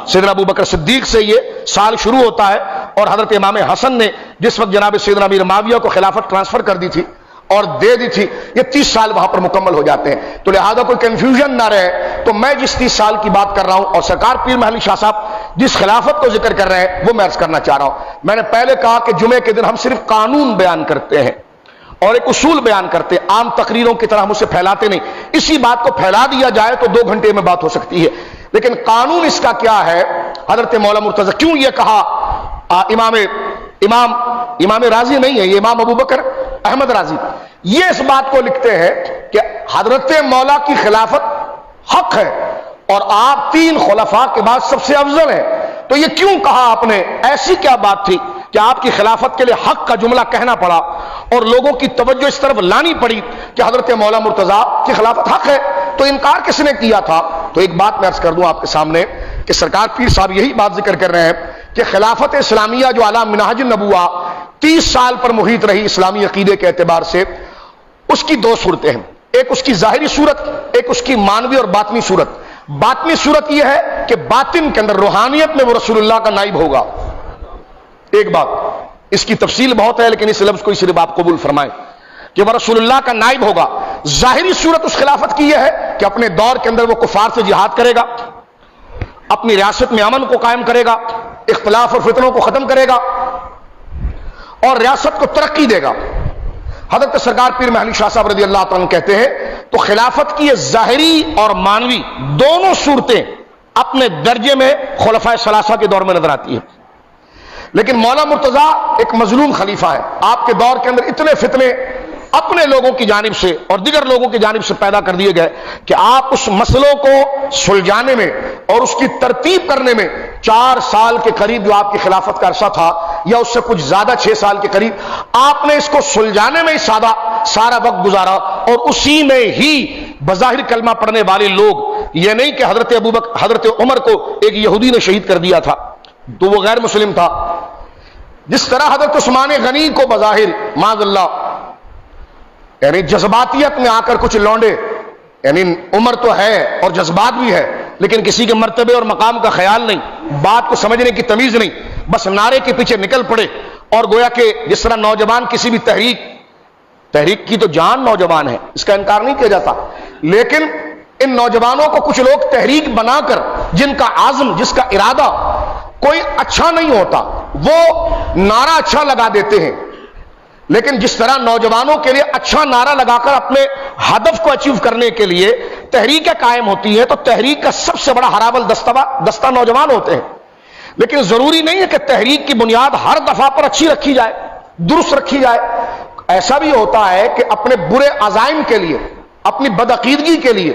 سیدنا ابو بکر صدیق سے یہ سال شروع ہوتا ہے، اور حضرت امام حسن نے جس وقت جناب سیدنا امیر معاویہ کو خلافت ٹرانسفر کر دی تھی اور دے دی تھی، یہ 30 سال وہاں پر مکمل ہو جاتے ہیں. تو لہذا کوئی کنفیوژن نہ رہے، تو میں جس 30 سال کی بات کر رہا ہوں اور سرکار پیر محل شاہ صاحب جس خلافت کو ذکر کر رہے ہیں وہ میں عرض کرنا چاہ رہا ہوں. میں نے پہلے کہا کہ جمعے کے دن ہم صرف قانون بیان کرتے ہیں اور ایک اصول بیان کرتے ہیں، عام تقریروں کی طرح ہم اسے پھیلاتے نہیں. اسی بات کو پھیلا دیا جائے تو 2 گھنٹے میں بات ہو سکتی ہے، لیکن قانون اس کا کیا ہے. حضرت مولا مرتضی کیوں یہ کہا، امام راضی نہیں ہے، یہ امام ابو بکر احمد راضی یہ اس بات کو لکھتے ہیں کہ حضرت مولا کی خلافت حق ہے اور آپ 3 خلفاء کے بعد سب سے افضل ہیں. تو یہ کیوں کہا آپ نے؟ ایسی کیا بات تھی کہ آپ کی خلافت کے لیے حق کا جملہ کہنا پڑا اور لوگوں کی توجہ اس طرف لانی پڑی کہ حضرت مولا مرتضیٰ کی خلافت حق ہے؟ تو انکار کس نے کیا تھا؟ تو ایک بات میں عرض کر دوں آپ کے سامنے کہ سرکار پیر صاحب یہی بات ذکر کر رہے ہیں کہ خلافت اسلامیہ جو علی منہاج النبوہ 30 سال پر محیط رہی اسلامی عقیدے کے اعتبار سے، اس کی 2 صورتیں ہیں، ایک اس کی ظاہری صورت، ایک اس کی مانوی اور باطنی صورت. باطنی صورت یہ ہے کہ باطن کے اندر روحانیت میں وہ رسول اللہ کا نائب ہوگا. ایک بات، اس کی تفصیل بہت ہے لیکن اس لفظ کو صرف آپ قبول فرمائیں کہ وہ رسول اللہ کا نائب ہوگا. ظاہری صورت اس خلافت کی یہ ہے کہ اپنے دور کے اندر وہ کفار سے جہاد کرے گا، اپنی ریاست میں امن کو قائم کرے گا، اختلاف اور فتنوں کو ختم کرے گا اور ریاست کو ترقی دے گا۔ حضرت سرکار پیر محلی شاہ صاحب رضی اللہ تعالیٰ عنہ کہتے ہیں تو خلافت کی یہ ظاہری اور معنوی دونوں صورتیں اپنے درجے میں خلفائے ثلاثہ کے دور میں نظر آتی ہیں، لیکن مولا مرتضیٰ ایک مظلوم خلیفہ ہے۔ آپ کے دور کے اندر اتنے فتنے اپنے لوگوں کی جانب سے اور دیگر لوگوں کی جانب سے پیدا کر دیے گئے کہ آپ اس مسئلوں کو سلجھانے میں اور اس کی ترتیب کرنے میں 4 سال کے قریب جو آپ کی خلافت کا عرصہ تھا یا اس سے کچھ زیادہ 6 سال کے قریب آپ نے اس کو سلجھانے میں ہی سارا وقت گزارا، اور اسی میں ہی بظاہر کلمہ پڑھنے والے لوگ، یہ نہیں کہ حضرت عمر کو ایک یہودی نے شہید کر دیا تھا تو وہ غیر مسلم تھا، جس طرح حضرت عثمان غنی کو بظاہر معاذ اللہ یعنی جذباتیت میں آ کر کچھ لونڈے، یعنی عمر تو ہے اور جذبات بھی ہے لیکن کسی کے مرتبے اور مقام کا خیال نہیں، بات کو سمجھنے کی تمیز نہیں، بس نعرے کے پیچھے نکل پڑے، اور گویا کہ جس طرح نوجوان کسی بھی تحریک کی تو جان نوجوان ہے، اس کا انکار نہیں کیا جاتا، لیکن ان نوجوانوں کو کچھ لوگ تحریک بنا کر جن کا عزم، جس کا ارادہ کوئی اچھا نہیں ہوتا، وہ نعرہ اچھا لگا دیتے ہیں، لیکن جس طرح نوجوانوں کے لیے اچھا نعرہ لگا کر اپنے ہدف کو اچیو کرنے کے لیے تحریک قائم ہوتی ہے، تو تحریک کا سب سے بڑا ہراول دستہ نوجوان ہوتے ہیں، لیکن ضروری نہیں ہے کہ تحریک کی بنیاد ہر دفعہ پر اچھی رکھی جائے، درست رکھی جائے۔ ایسا بھی ہوتا ہے کہ اپنے برے عزائم کے لیے، اپنی بدعقیدگی کے لیے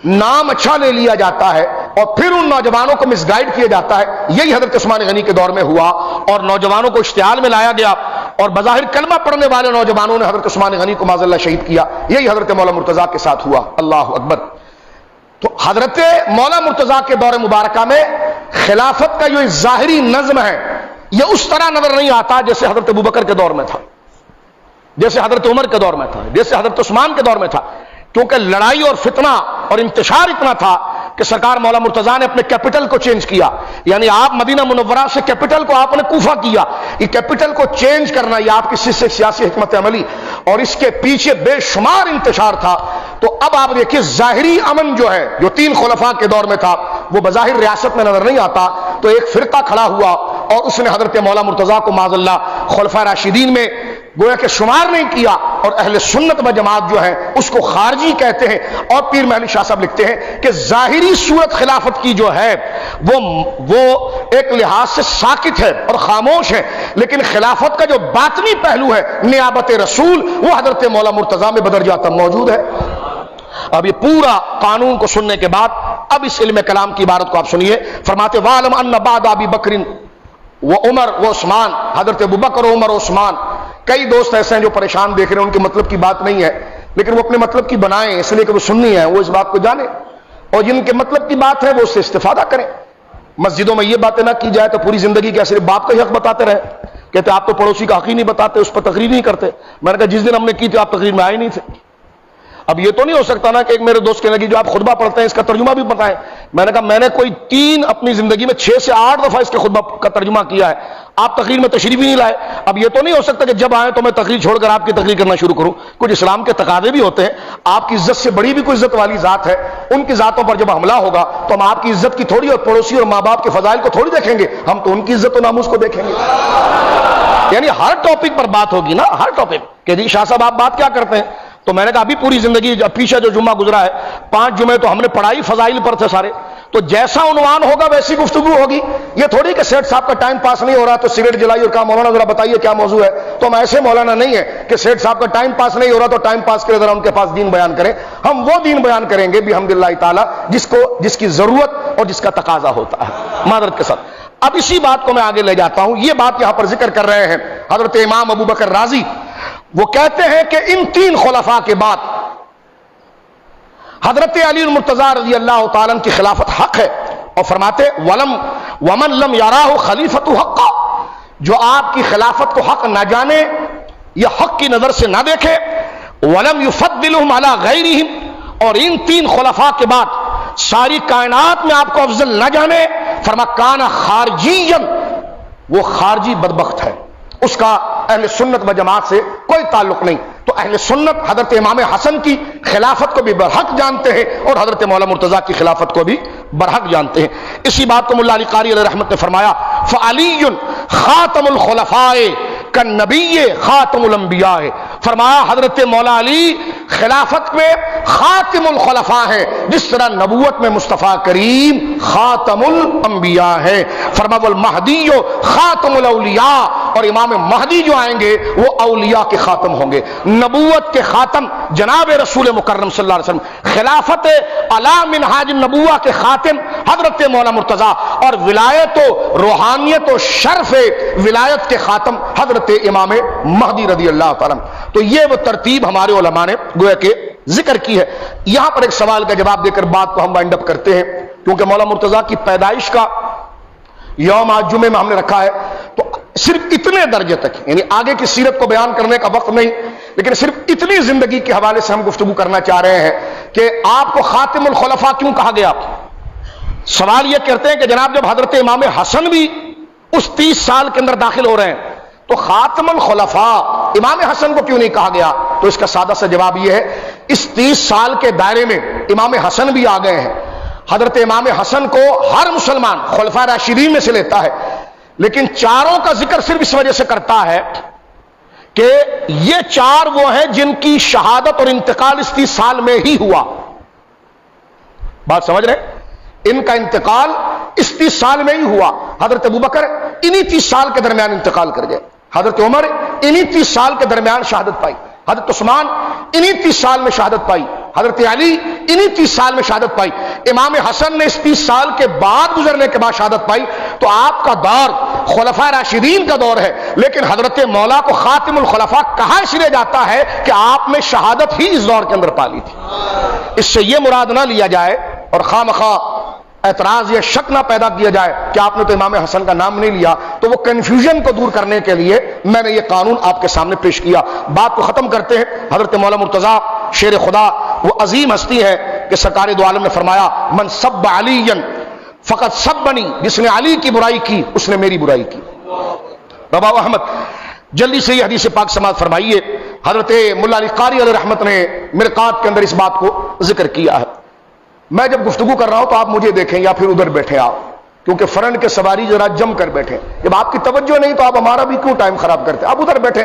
نام اچھا لے لیا جاتا ہے اور پھر ان نوجوانوں کو مس گائیڈ کیا جاتا ہے۔ یہی حضرت عثمان غنی کے دور میں ہوا اور نوجوانوں کو اشتعال میں لایا گیا اور بظاہر کلمہ پڑھنے والے نوجوانوں نے حضرت عثمان غنی کو معاذ اللہ شہید کیا۔ یہی حضرت مولا مرتضیٰ کے ساتھ ہوا۔ اللہ اکبر۔ تو حضرت مولا مرتضیٰ کے دور مبارکہ میں خلافت کا جو ظاہری نظم ہے یہ اس طرح نظر نہیں آتا جیسے حضرت ابوبکر کے دور میں تھا، جیسے حضرت عمر کے دور میں تھا، جیسے حضرت عثمان کے دور میں تھا، کیونکہ لڑائی اور فتنہ اور انتشار اتنا تھا کہ سرکار مولا مرتضیٰ نے اپنے کیپٹل کو چینج کیا، یعنی آپ مدینہ منورہ سے کیپٹل کو آپ نے کوفہ کیا۔ یہ کیپٹل کو چینج کرنا یہ آپ کی سیاسی حکمت عملی اور اس کے پیچھے بے شمار انتشار تھا۔ تو اب آپ دیکھیے ظاہری امن جو ہے جو 3 خلفاء کے دور میں تھا وہ بظاہر ریاست میں نظر نہیں آتا، تو ایک فرقہ کھڑا ہوا اور اس نے حضرت مولا مرتضیٰ کو معاذ اللہ خلفاء راشدین میں گویا کہ شمار نہیں کیا، اور اہل سنت و جماعت جو ہے اس کو خارجی کہتے ہیں۔ اور پیر محلی شاہ صاحب لکھتے ہیں کہ ظاہری صورت خلافت کی جو ہے وہ ایک لحاظ سے ساکت ہے اور خاموش ہے، لیکن خلافت کا جو باطنی پہلو ہے نیابت رسول وہ حضرت مولا مرتضیٰ میں بدرجہ موجود ہے۔ اب یہ پورا قانون کو سننے کے بعد اب اس علم کلام کی عبارت کو آپ سنیے۔ فرماتے وَعْلَمْ أَنَّ بَعْدَ أَبِي بَكْرٍ وَعُمَرَ وَعُثْمَانَ، حضرت ابوبکر عمر عثمان، کئی دوست ایسے ہیں جو پریشان دیکھ رہے ہیں، ان کے مطلب کی بات نہیں ہے لیکن وہ اپنے مطلب کی بنائیں اس لیے کہ وہ سننی ہے، وہ اس بات کو جانیں، اور جن کے مطلب کی بات ہے وہ اس سے استفادہ کریں۔ مسجدوں میں یہ باتیں نہ کی جائے تو پوری زندگی کیا صرف باپ کا ہی حق بتاتے رہے، کہتے آپ تو پڑوسی کا حق ہی نہیں بتاتے، اس پر تقریر نہیں کرتے۔ میں نے کہا جس دن ہم نے کی تھی آپ تقریر میں آئے نہیں تھے۔ اب یہ تو نہیں ہو سکتا نا کہ ایک میرے دوست کہنے لگی جو آپ خطبہ پڑھتے ہیں اس کا ترجمہ بھی بتائیں۔ میں نے کہا میں نے کوئی 3 اپنی زندگی میں 6 سے 8 دفعہ اس کے خطبہ کا ترجمہ کیا ہے، آپ تقریر میں تشریف ہی نہیں لائے۔ اب یہ تو نہیں ہو سکتا کہ جب آئیں تو میں تقریر چھوڑ کر آپ کی تقریر کرنا شروع کروں۔ کچھ اسلام کے تقاضے بھی ہوتے ہیں، آپ کی عزت سے بڑی بھی کوئی عزت والی ذات ہے، ان کی ذاتوں پر جب حملہ ہوگا تو ہم آپ کی عزت کی تھوڑی اور پڑوسی اور ماں باپ کے فضائل کو تھوڑی دیکھیں گے، ہم تو ان کی عزت و ناموس کو دیکھیں گے۔ یعنی ہر ٹاپک پر بات ہوگی نا، ہر ٹاپک کہ جی شاہ صاحب آپ بات کیا کرتے ہیں، تو میں نے کہا ابھی پوری زندگی پیچھے جو جمعہ گزرا ہے 5 جمعے تو ہم نے پڑھائی فضائل پر تھے سارے، تو جیسا عنوان ہوگا ویسی گفتگو ہوگی۔ یہ تھوڑی کہ سیٹ صاحب کا ٹائم پاس نہیں ہو رہا تو سگریٹ جلائی اور کہا مولانا ذرا بتائیے کیا موضوع ہے، تو ہم ایسے مولانا نہیں ہے کہ سیٹ صاحب کا ٹائم پاس نہیں ہو رہا تو ٹائم پاس کے ذرا ان کے پاس دین بیان کریں۔ ہم وہ دین بیان کریں گے بحمداللہ تعالی جس کی ضرورت اور جس کا تقاضا ہوتا ہے، معذرت کے ساتھ۔ اب اسی بات کو میں آگے لے جاتا ہوں، یہ بات یہاں پر ذکر کر رہے ہیں حضرت امام ابو بکر رازی، وہ کہتے ہیں کہ ان 3 خلفاء کے بعد حضرت علی المرتضیٰ رضی اللہ تعالیٰ عنہ کی خلافت حق ہے، اور فرماتے ومن لم یراہ خلیفۃ حقا، جو آپ کی خلافت کو حق نہ جانے یا حق کی نظر سے نہ دیکھے، ولم یفضلہم علی غیرہم، اور ان 3 خلفاء کے بعد ساری کائنات میں آپ کو افضل نہ جانے، فرما کان خارجیا، وہ خارجی بدبخت ہے، اس کا اہل سنت و جماعت سے کوئی تعلق نہیں۔ تو اہل سنت حضرت امام حسن کی خلافت کو بھی برحق جانتے ہیں اور حضرت مولا مرتضیٰ کی خلافت کو بھی برحق جانتے ہیں۔ اسی بات کو مولا علی قاری علیہ رحمت نے فرمایا فعلی خاتم الخلفاء کالنبی خاتم الانبیاء، فرمایا حضرت مولا علی خلافت میں خاتم الخلفاء ہے جس طرح نبوت میں مصطفیٰ کریم خاتم الانبیاء ہے۔ فرمایا والمہدی خاتم الاولیاء، اور امام مہدی جو آئیں گے وہ اولیاء کے خاتم ہوں گے، نبوت کے خاتم جناب رسول مکرم صلی اللہ علیہ وسلم، خلافت علی منہاج النبوہ کے خاتم حضرت مولانا مرتضیٰ، اور ولایت و روحانیت و شرف ولایت کے خاتم حضرت امام مہدی رضی اللہ تعالیٰ۔ تو یہ وہ ترتیب ہمارے علماء نے گویا کہ ذکر کی ہے۔ یہاں پر ایک سوال کا جواب دے کر بات کو ہم وائنڈ اپ کرتے ہیں، کیونکہ مولانا مرتضیٰ کی پیدائش کا یوم آج جمعے میں ہم نے رکھا ہے، تو صرف اتنے درجے تک، یعنی آگے کی سیرت کو بیان کرنے کا وقت نہیں، لیکن صرف اتنی زندگی کے حوالے سے ہم گفتگو کرنا چاہ رہے ہیں کہ آپ کو خاتم الخلفاء کیوں کہا گیا۔ سوال یہ کرتے ہیں کہ جناب جب حضرت امام حسن بھی اس 30 سال کے اندر داخل ہو رہے ہیں تو خاتم الخلفاء امام حسن کو کیوں نہیں کہا گیا؟ تو اس کا سادہ سا جواب یہ ہے، اس 30 سال کے دائرے میں امام حسن بھی آ گئے ہیں۔ حضرت امام حسن کو ہر مسلمان خلفاء راشدین میں سے لیتا ہے، لیکن چاروں کا ذکر صرف اس وجہ سے کرتا ہے کہ یہ چار وہ ہیں جن کی شہادت اور انتقال اس 30 سال میں ہی ہوا۔ بات سمجھ رہے ہیں؟ ان کا انتقال اس 30 سال میں ہی ہوا۔ حضرت ابوبکر انہی 30 سال کے درمیان انتقال کر گئے، حضرت عمر انہی 30 سال کے درمیان شہادت پائی، حضرت عثمان انہی 30 سال میں شہادت پائی، حضرت علی انہی 30 سال میں شہادت پائی، امام حسن نے اس 30 سال کے بعد گزرنے کے بعد شہادت پائی۔ تو آپ کا دور خلفاء راشدین کا دور ہے، لیکن حضرت مولا کو خاتم الخلفاء کہاں اس لیے جاتا ہے کہ آپ نے شہادت ہی اس دور کے اندر پالی تھی۔ اس سے یہ مراد نہ لیا جائے اور خواہ مخواہ اعتراض یا شک نہ پیدا کیا جائے کہ آپ نے تو امام حسن کا نام نہیں لیا، تو وہ کنفیوژن کو دور کرنے کے لیے میں نے یہ قانون آپ کے سامنے پیش کیا۔ بات کو ختم کرتے ہیں۔ حضرت مولانا مرتضیٰ شیر خدا وہ عظیم ہستی ہے کہ سرکار دو عالم نے فرمایا من سب علی فقط سبنی، جس نے علی کی برائی کی اس نے میری برائی کی۔ رواه احمد۔ جلدی سے یہ حدیث پاک سماعت فرمائیے۔ حضرت مولا علی قاری علیہ رحمت نے مرقات کے اندر اس بات کو ذکر کیا ہے۔ میں جب گفتگو کر رہا ہوں تو آپ مجھے دیکھیں یا پھر ادھر بیٹھیں آپ، کیونکہ فرنٹ کے سواری ذرا جم کر بیٹھیں۔ جب آپ کی توجہ نہیں تو آپ ہمارا بھی کیوں ٹائم خراب کرتے ہیں؟ آپ ادھر بیٹھیں،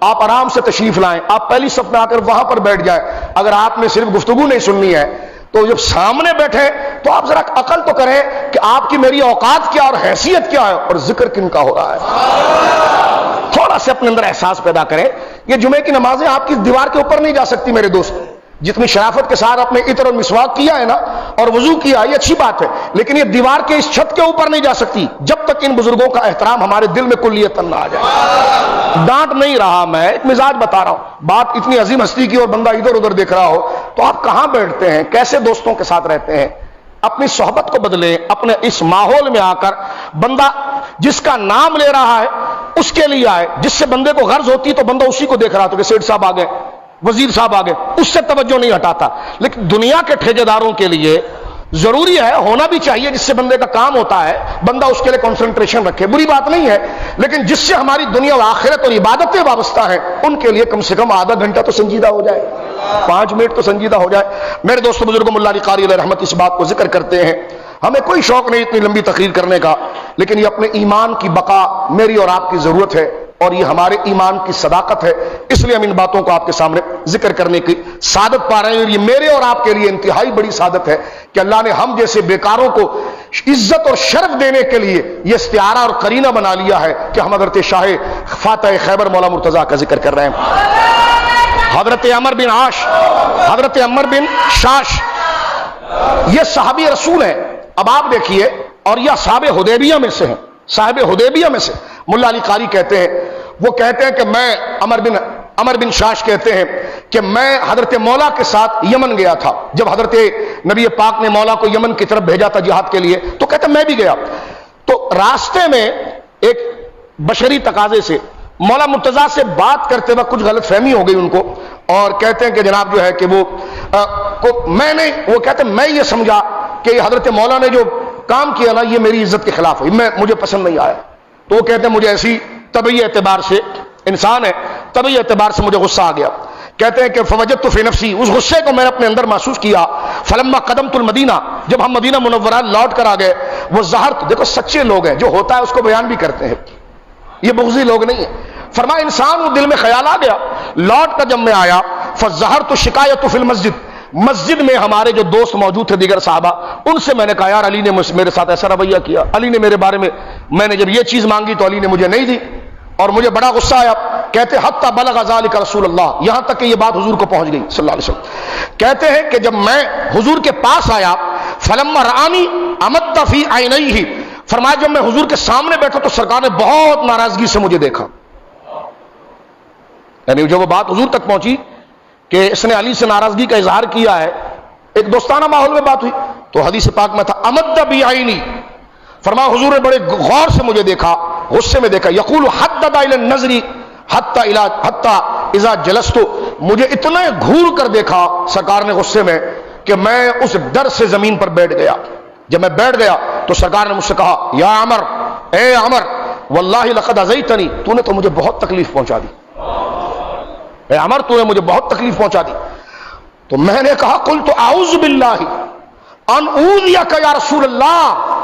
آپ آرام سے تشریف لائیں، آپ پہلی صف میں آ کر وہاں پر بیٹھ جائیں۔ اگر آپ نے صرف گفتگو نہیں سننی ہے تو جب سامنے بیٹھے تو آپ ذرا عقل تو کریں کہ آپ کی میری اوقات کیا اور حیثیت کیا ہے اور ذکر کن کا ہو رہا ہے۔ تھوڑا سے اپنے اندر احساس پیدا کریں۔ یہ جمعے کی نمازیں آپ کی دیوار کے اوپر نہیں جا سکتی میرے دوست۔ جتنی شرافت کے ساتھ اپنے عطر اور مسواک کیا ہے نا اور وضو کیا، یہ اچھی بات ہے، لیکن یہ دیوار کے اس چھت کے اوپر نہیں جا سکتی جب تک ان بزرگوں کا احترام ہمارے دل میں کلیتاً نہ آ جائے۔ ڈانٹ نہیں رہا، میں ایک مزاج بتا رہا ہوں۔ بات اتنی عظیم ہستی کی اور بندہ ادھر ادھر دیکھ رہا ہو تو آپ کہاں بیٹھتے ہیں، کیسے دوستوں کے ساتھ رہتے ہیں؟ اپنی صحبت کو بدلیں۔ اپنے اس ماحول میں آ کر بندہ جس کا نام لے رہا ہے اس کے لیے آئے، جس سے بندے کو غرض ہوتی تو بندہ اسی کو دیکھ رہا تھا کہ سیٹھ صاحب آ گئے، وزیر صاحب آگے، اس سے توجہ نہیں ہٹاتا۔ لیکن دنیا کے ٹھیکیداروں کے لیے ضروری ہے، ہونا بھی چاہیے، جس سے بندے کا کام ہوتا ہے بندہ اس کے لیے کنسنٹریشن رکھے، بری بات نہیں ہے، لیکن جس سے ہماری دنیا و آخرت اور عبادتیں وابستہ ہیں ان کے لیے کم سے کم آدھا گھنٹہ تو سنجیدہ ہو جائے، 5 منٹ تو سنجیدہ ہو جائے۔ میرے دوستوں بزرگوں، مولا علی قاری علیہ رحمت اس بات کو ذکر کرتے ہیں، ہمیں کوئی شوق نہیں اتنی لمبی تقریر کرنے کا، لیکن یہ اپنے ایمان کی بقا میری اور آپ کی ضرورت ہے اور یہ ہمارے ایمان کی صداقت ہے، اس لیے ہم ان باتوں کو آپ کے سامنے ذکر کرنے کی سعادت پا رہے ہیں۔ اور یہ میرے اور آپ کے لیے انتہائی بڑی سعادت ہے کہ اللہ نے ہم جیسے بیکاروں کو عزت اور شرف دینے کے لیے یہ استعارہ اور قرینہ بنا لیا ہے کہ ہم حضرت شاہ فاتح خیبر مولانا مرتضیٰ کا ذکر کر رہے ہیں۔ حضرت عمر بن عاش، حضرت عمر بن شاش، یہ صحابی رسول ہیں۔ اب آپ دیکھیے، اور یہ صحابہ حدیبیہ میں سے ہیں، صاحب حدیبیہ میں سے مولا علی قاری کہتے ہیں، وہ کہتے ہیں کہ میں عمر بن شاش کہتے ہیں کہ میں حضرت مولا کے ساتھ یمن گیا تھا جب حضرت نبی پاک نے مولا کو یمن کی طرف بھیجا تھا جہاد کے لیے، تو کہتے ہیں میں بھی گیا، تو راستے میں ایک بشری تقاضے سے مولا مرتضیٰ سے بات کرتے وقت کچھ غلط فہمی ہو گئی ان کو، اور کہتے ہیں کہ جناب جو ہے کہ وہ کہتے ہیں میں یہ سمجھا کہ حضرت مولا نے جو کام کیا نا یہ میری عزت کے خلاف ہے، مجھے پسند نہیں آیا، تو وہ کہتے ہیں مجھے ایسی طبعی اعتبار سے، انسان ہے طبعی اعتبار سے مجھے غصہ آ گیا۔ کہتے ہیں کہ فوجدت فی نفسی، اس غصے کو میں نے اپنے اندر محسوس کیا، فلما قدمت المدینہ، جب ہم مدینہ منورہ لوٹ کر آ گئے، وہ زہرت، دیکھو سچے لوگ ہیں، جو ہوتا ہے اس کو بیان بھی کرتے ہیں، یہ بغضی لوگ نہیں ہیں۔ فرمایا انسان وہ دل میں خیال آ گیا، لوٹ کر جب میں آیا فظہرت شکایت فی المسجد، مسجد میں ہمارے جو دوست موجود تھے دیگر صحابہ، ان سے میں نے کہا یار علی نے میرے ساتھ ایسا رویہ کیا، علی نے میرے بارے میں نے جب یہ چیز مانگی تو علی نے مجھے نہیں دی اور مجھے بڑا غصہ آیا۔ کہتے حتی بلغ ذلک رسول اللہ، یہاں تک کہ یہ بات حضور کو پہنچ گئی صلی اللہ علیہ وسلم۔ کہتے ہیں کہ جب میں حضور کے پاس آیا فلما رآنی امد فی عینیہ، فرمایا جب میں حضور کے سامنے بیٹھا تو سرکار نے بہت ناراضگی سے مجھے دیکھا، یعنی جب وہ بات حضور تک پہنچی کہ اس نے علی سے ناراضگی کا اظہار کیا ہے، ایک دوستانہ ماحول میں بات ہوئی تو حدیث پاک میں تھا امد بعینی، فرمایا حضور نے بڑے غور سے مجھے دیکھا، غصے میں دیکھا، یقول حدد الی النظر حتی اذا جلست، مجھے اتنا گھور کر دیکھا سرکار نے غصے میں کہ میں اس ڈر سے زمین پر بیٹھ گیا۔ جب میں بیٹھ گیا تو سرکار نے مجھ سے کہا یا عمر، اے عمر واللہ لقد اذیتنی، تو نے تو مجھے بہت تکلیف پہنچا دی، اے عمر تو نے مجھے بہت تکلیف پہنچا دی۔ تو میں نے کہا قلت اعوذ باللہ ان اوذیک یا رسول اللہ،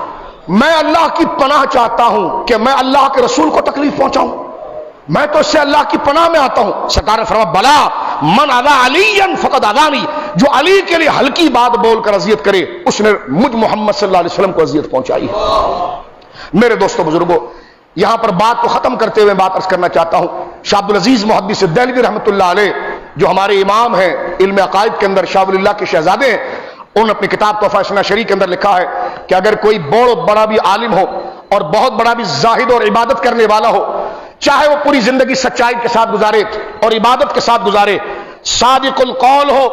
میں اللہ کی پناہ چاہتا ہوں کہ میں اللہ کے رسول کو تکلیف پہنچاؤں، میں تو اس سے اللہ کی پناہ میں آتا ہوں۔ سرکار نے فرمایا بلا من اذا علیا فقد اذانی، جو علی کے لیے ہلکی بات بول کر اذیت کرے اس نے مجھ محمد صلی اللہ علیہ وسلم کو اذیت پہنچائی ہے۔ میرے دوستو بزرگوں، یہاں پر بات کو ختم کرتے ہوئے بات عرض کرنا چاہتا ہوں، شاہ عبد العزیز محدث دہلوی رحمۃ اللہ علیہ جو ہمارے امام ہیں علم عقائد کے اندر، شاہ ولی اللہ کے شہزادے ہیں، انہوں نے اپنی کتاب تحفہ سنا شریح کے اندر لکھا ہے کہ اگر کوئی بہت بڑا بھی عالم ہو اور بہت بڑا بھی زاہد اور عبادت کرنے والا ہو، چاہے وہ پوری زندگی سچائی کے ساتھ گزارے اور عبادت کے ساتھ گزارے، صادق القول ہو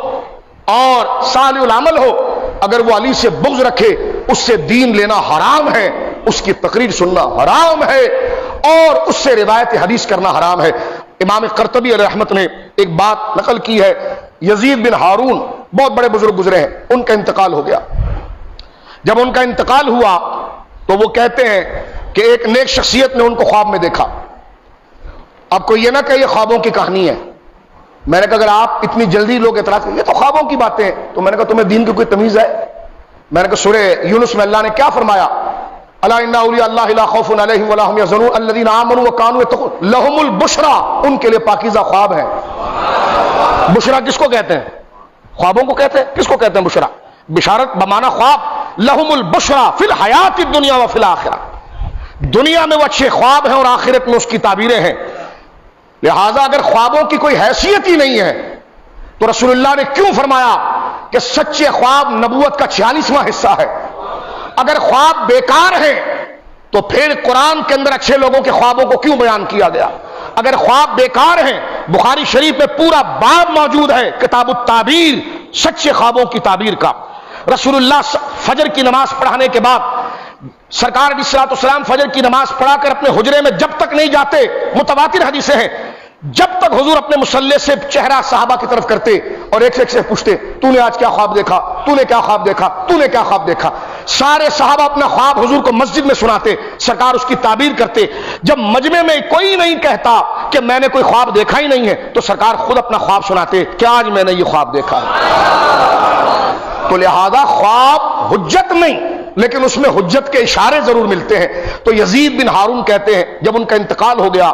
اور صالح العمل ہو، اگر وہ علی سے بغض رکھے اس سے دین لینا حرام ہے، اس کی تقریر سننا حرام ہے اور اس سے روایت حدیث کرنا حرام ہے۔ امام قرطبی علیہ رحمت نے ایک بات نقل کی ہے، یزید بن ہارون بہت بڑے بزرگ گزرے ہیں، ان کا انتقال ہو گیا۔ جب ان کا انتقال ہوا تو وہ کہتے ہیں کہ ایک نیک شخصیت نے ان کو خواب میں دیکھا۔ اب کوئی یہ نہ کہ یہ خوابوں کی کہانی ہے، میں نے کہا اگر آپ اتنی جلدی لوگ اعتراض کریں یہ تو خوابوں کی باتیں ہیں، تو میں نے کہا تمہیں دین کی کوئی تمیز ہے؟ میں نے کہا سورہ یونس میں اللہ نے کیا فرمایا، الا ان اولیاء اللہ لا خوف علیہم ولا هم يحزنون الذين آمنوا وكانوا يتقون لهم البشرى، ان کے لیے پاکیزہ خواب ہے۔ بشرا کس کو کہتے ہیں؟ خوابوں کو کہتے ہیں۔ کس کو کہتے ہیں بشرا؟ بشارت بمعنی خواب، لهم البشرى فی الحیات الدنیا وفی الآخرہ، دنیا میں وہ اچھے خواب ہیں اور آخرت میں اس کی تعبیریں ہیں۔ لہذا اگر خوابوں کی کوئی حیثیت ہی نہیں ہے تو رسول اللہ نے کیوں فرمایا کہ سچے خواب نبوت کا 46واں حصہ ہے؟ اگر خواب بیکار ہیں تو پھر قرآن کے اندر اچھے لوگوں کے خوابوں کو کیوں بیان کیا گیا؟ اگر خواب بیکار ہیں، بخاری شریف میں پورا باب موجود ہے کتاب التعبیر، سچے خوابوں کی تعبیر کا۔ رسول اللہ فجر کی نماز پڑھانے کے بعد سرکار علیہ الصلوۃ والسلام فجر کی نماز پڑھا کر اپنے حجرے میں جب تک نہیں جاتے، متواتر حدیثیں ہیں، جب تک حضور اپنے مصلی سے چہرہ صحابہ کی طرف کرتے اور ایک سے پوچھتے تو نے آج کیا خواب دیکھا، تو نے کیا خواب دیکھا، تو نے کیا خواب دیکھا۔ سارے صحابہ اپنا خواب حضور کو مسجد میں سناتے، سرکار اس کی تعبیر کرتے۔ جب مجمع میں کوئی نہیں کہتا کہ میں نے کوئی خواب دیکھا ہی نہیں ہے تو سرکار خود اپنا خواب سناتے کہ آج میں نے یہ خواب دیکھا۔ تو لہذا خواب حجت نہیں، لیکن اس میں حجت کے اشارے ضرور ملتے ہیں۔ تو یزید بن ہارون کہتے ہیں جب ان کا انتقال ہو گیا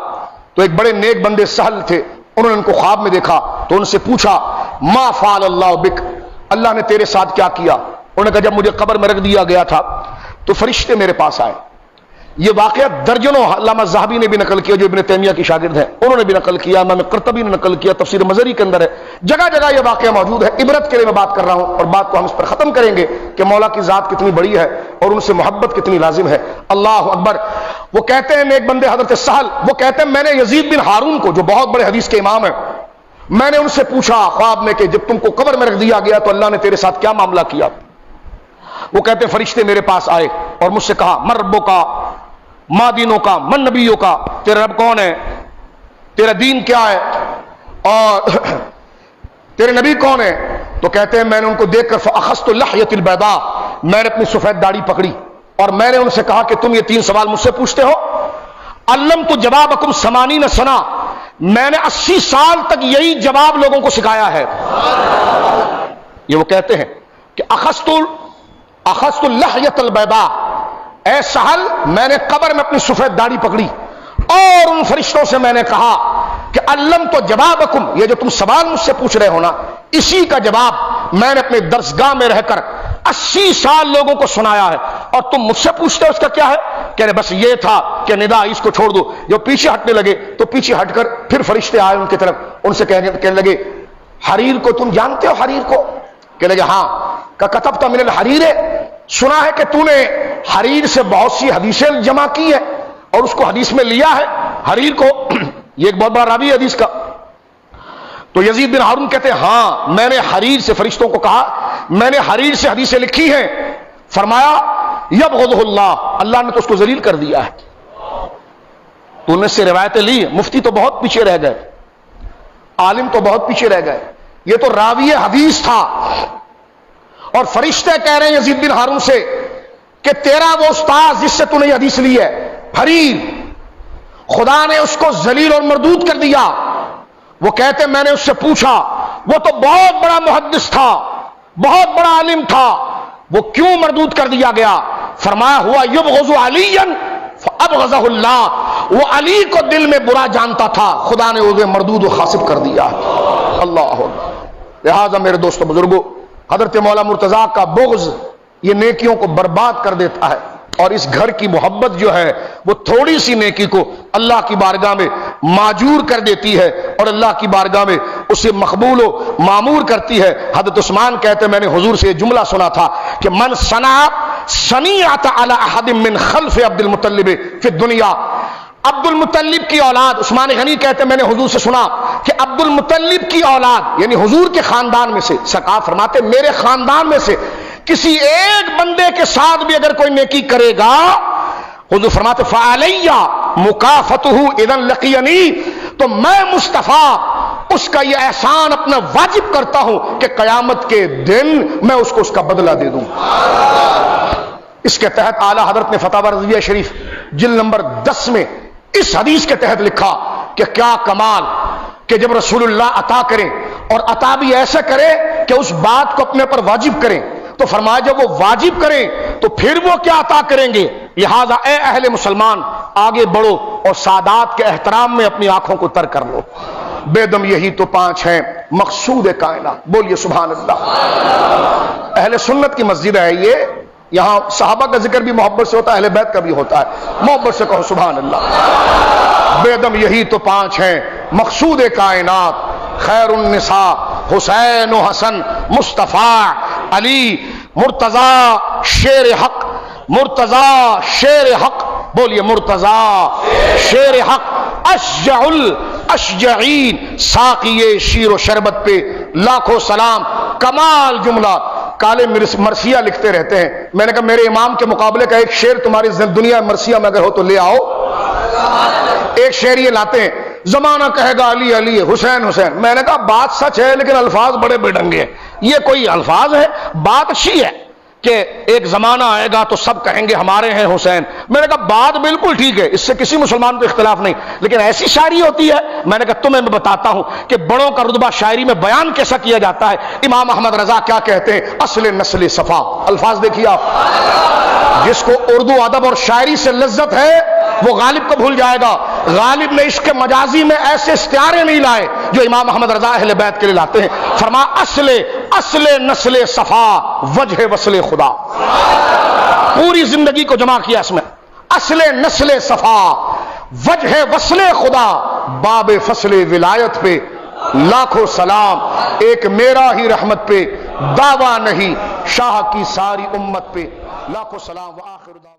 تو ایک بڑے نیک بندے سہل تھے، انہوں نے ان کو خواب میں دیکھا تو ان سے پوچھا ما فعل اللہ بک، اللہ نے تیرے ساتھ کیا کیا؟ انہوں نے کہا جب مجھے قبر میں رکھ دیا گیا تھا تو فرشتے میرے پاس آئے۔ یہ واقعہ درجنوں علامہ ذہبی نے بھی نقل کیا جو ابن تیمیہ کی شاگرد ہیں، انہوں نے بھی نقل کیا، امام قرطبی نے نقل کیا، تفسیر مزری کے اندر ہے، جگہ جگہ یہ واقعہ موجود ہے۔ عبرت کے لیے میں بات کر رہا ہوں اور بات کو ہم اس پر ختم کریں گے کہ مولا کی ذات کتنی بڑی ہے اور ان سے محبت کتنی لازم ہے۔ اللہ اکبر۔ وہ کہتے ہیں نیک بندے حضرت سہل، وہ کہتے ہیں میں نے یزید بن ہارون کو جو بہت بڑے حدیث کے امام ہیں، میں نے ان سے پوچھا خواب میں کہ جب تم کو قبر میں رکھ دیا گیا تو اللہ نے تیرے ساتھ کیا معاملہ کیا؟ وہ کہتے ہیں فرشتے میرے پاس آئے اور مجھ سے کہا من ربوں کا، ما دینوں کا، من نبیوں کا، تیرا رب کون ہے، تیرا دین کیا ہے اور تیرے نبی کون ہے؟ تو کہتے ہیں میں نے ان کو دیکھ کر فاخذت اللحیۃ البیضاء، میں نے اپنی سفید داڑھی پکڑی اور میں نے ان سے کہا کہ تم یہ 3 سوال مجھ سے پوچھتے ہو، علمت جوابکم 80 سنہ، میں نے 80 سال تک یہی جواب لوگوں کو سکھایا ہے۔ یہ وہ کہتے ہیں کہ اخذت اللحیۃ البیضاء، اے سہل، میں نے قبر میں اپنی سفید داڑھی پکڑی اور ان فرشتوں سے میں نے کہا کہ علم تو جوابکم، یہ جو تم سوال مجھ سے پوچھ رہے ہو نا، اسی کا جواب میں نے اپنے درسگاہ میں رہ کر 80 سال لوگوں کو سنایا ہے، اور تم مجھ سے پوچھتے ہو اس کا کیا ہے؟ کہہ رہے بس یہ تھا کہ ندا اس کو چھوڑ دو۔ جو پیچھے ہٹنے لگے تو پیچھے ہٹ کر پھر فرشتے آئے ان کی طرف، ان سے کہنے لگے حریر کو تم جانتے ہو؟ حریر کو؟ کہنے لگے ہاں۔ کہ کتبت من الحریر، سنا ہے کہ تو نے حریر سے بہت سی حدیثیں جمع کی ہے اور اس کو حدیث میں لیا ہے حریر کو، یہ ایک بہت بڑا راوی ہے حدیث کا۔ تو یزید بن ہارون کہتے ہیں ہاں، میں نے حریر سے، فرشتوں کو کہا میں نے حریر سے حدیثیں لکھی ہیں۔ فرمایا یبغضہ اللہ، اللہ نے تو اس کو ذلیل کر دیا ہے۔ تو انہیں سے روایتیں لی، مفتی تو بہت پیچھے رہ گئے، عالم تو بہت پیچھے رہ گئے، یہ تو راوی حدیث تھا۔ اور فرشتے کہہ رہے ہیں یزید بن ہارون سے کہ تیرا وہ استاد جس سے تو نے یہ حدیث لی ہے حریر، خدا نے اس کو ذلیل اور مردود کر دیا۔ وہ کہتے میں نے اس سے پوچھا، وہ تو بہت بڑا محدث تھا، بہت بڑا عالم تھا، وہ کیوں مردود کر دیا گیا؟ فرمایا ہوا یبغض علیا فابغضہ اللہ، وہ علی کو دل میں برا جانتا تھا، خدا نے اسے مردود و خاسب کر دیا۔ اللہ لہذا میرے دوستو بزرگوں، حضرت مولا مرتضیٰ کا بغض یہ نیکیوں کو برباد کر دیتا ہے، اور اس گھر کی محبت جو ہے وہ تھوڑی سی نیکی کو اللہ کی بارگاہ میں معجور کر دیتی ہے اور اللہ کی بارگاہ میں اسے مقبول و معمور کرتی ہے۔ حضرت عثمان کہتے ہیں میں نے حضور سے یہ جملہ سنا تھا کہ من صنع صنیعۃ علی احد من خلف عبد المطلب فی الدنیا، عبد المطلب کی اولاد، عثمان غنی کہتے ہیں میں نے حضور سے سنا کہ عبد المطلب کی اولاد یعنی حضور کے خاندان میں سے، سرکار فرماتے میرے خاندان میں سے کسی ایک بندے کے ساتھ بھی اگر کوئی نیکی کرے گا، حضور فرماتے فعلی مکافۃہ اذا لقینی، تو میں مصطفیٰ اس کا یہ احسان اپنا واجب کرتا ہوں کہ قیامت کے دن میں اس کو اس کا بدلہ دے دوں۔ اس کے تحت اعلیٰ حضرت نے فتاوی رضویہ شریف جلد نمبر 10 میں اس حدیث کے تحت لکھا کہ کیا کمال کہ جب رسول اللہ عطا کریں اور عطا بھی ایسے کرے کہ اس بات کو اپنے پر واجب کریں، تو فرمایا جب وہ واجب کریں تو پھر وہ کیا عطا کریں گے؟ لہذا اے اہل مسلمان آگے بڑھو اور سادات کے احترام میں اپنی آنکھوں کو تر کر لو۔ بے دم یہی تو 5 ہیں مقصود کائنات، بولیے سبحان اللہ۔ اہل سنت کی مسجد ہے یہ، یہاں صحابہ کا ذکر بھی محبت سے ہوتا ہے، اہل بیت کا بھی ہوتا ہے، محبت سے کہو سبحان اللہ۔ بے دم یہی تو 5 ہیں مقصود کائنات، خیر النساء حسین و حسن مصطفیٰ علی مرتضیٰ شیر حق، مرتضیٰ شیر حق، بولیے مرتضیٰ شیر حق، اشجع الاشجعین، ساقی شیر و شربت پہ لاکھوں سلام۔ کمال جملہ کالے مرثیہ لکھتے رہتے ہیں، میں نے کہا میرے امام کے مقابلے کا ایک شعر تمہاری دنیا مرثیہ میں اگر ہو تو لے آؤ۔ ایک شعر یہ لاتے ہیں زمانہ کہے گا علی علی حسین حسین، میں نے کہا بات سچ ہے لیکن الفاظ بڑے بے ڈنگے ہیں، یہ کوئی الفاظ ہے؟ بات اچھی ہے کہ ایک زمانہ آئے گا تو سب کہیں گے ہمارے ہیں حسین، میں نے کہا بات بالکل ٹھیک ہے، اس سے کسی مسلمان کو اختلاف نہیں، لیکن ایسی شاعری ہوتی ہے؟ میں نے کہا تمہیں میں بتاتا ہوں کہ بڑوں کا رتبہ شاعری میں بیان کیسا کیا جاتا ہے۔ امام احمد رضا کیا کہتے ہیں؟ اصل نسل صفا، الفاظ دیکھیے آپ، جس کو اردو ادب اور شاعری سے لذت ہے وہ غالب کو بھول جائے گا۔ غالب نے عشق مجازی میں ایسے استعارے نہیں لائے جو امام احمد رضا اہل بیت کے لیے لاتے ہیں۔ فرما اصل نسل صفا وجہ وصل خدا، پوری زندگی کو جمع کیا اس میں، اصل نسل صفا وجہ وصل خدا، باب فصل ولایت پہ لاکھوں سلام، ایک میرا ہی رحمت پہ دعویٰ نہیں، شاہ کی ساری امت پہ لاکھوں سلام۔ وآخر دعویٰ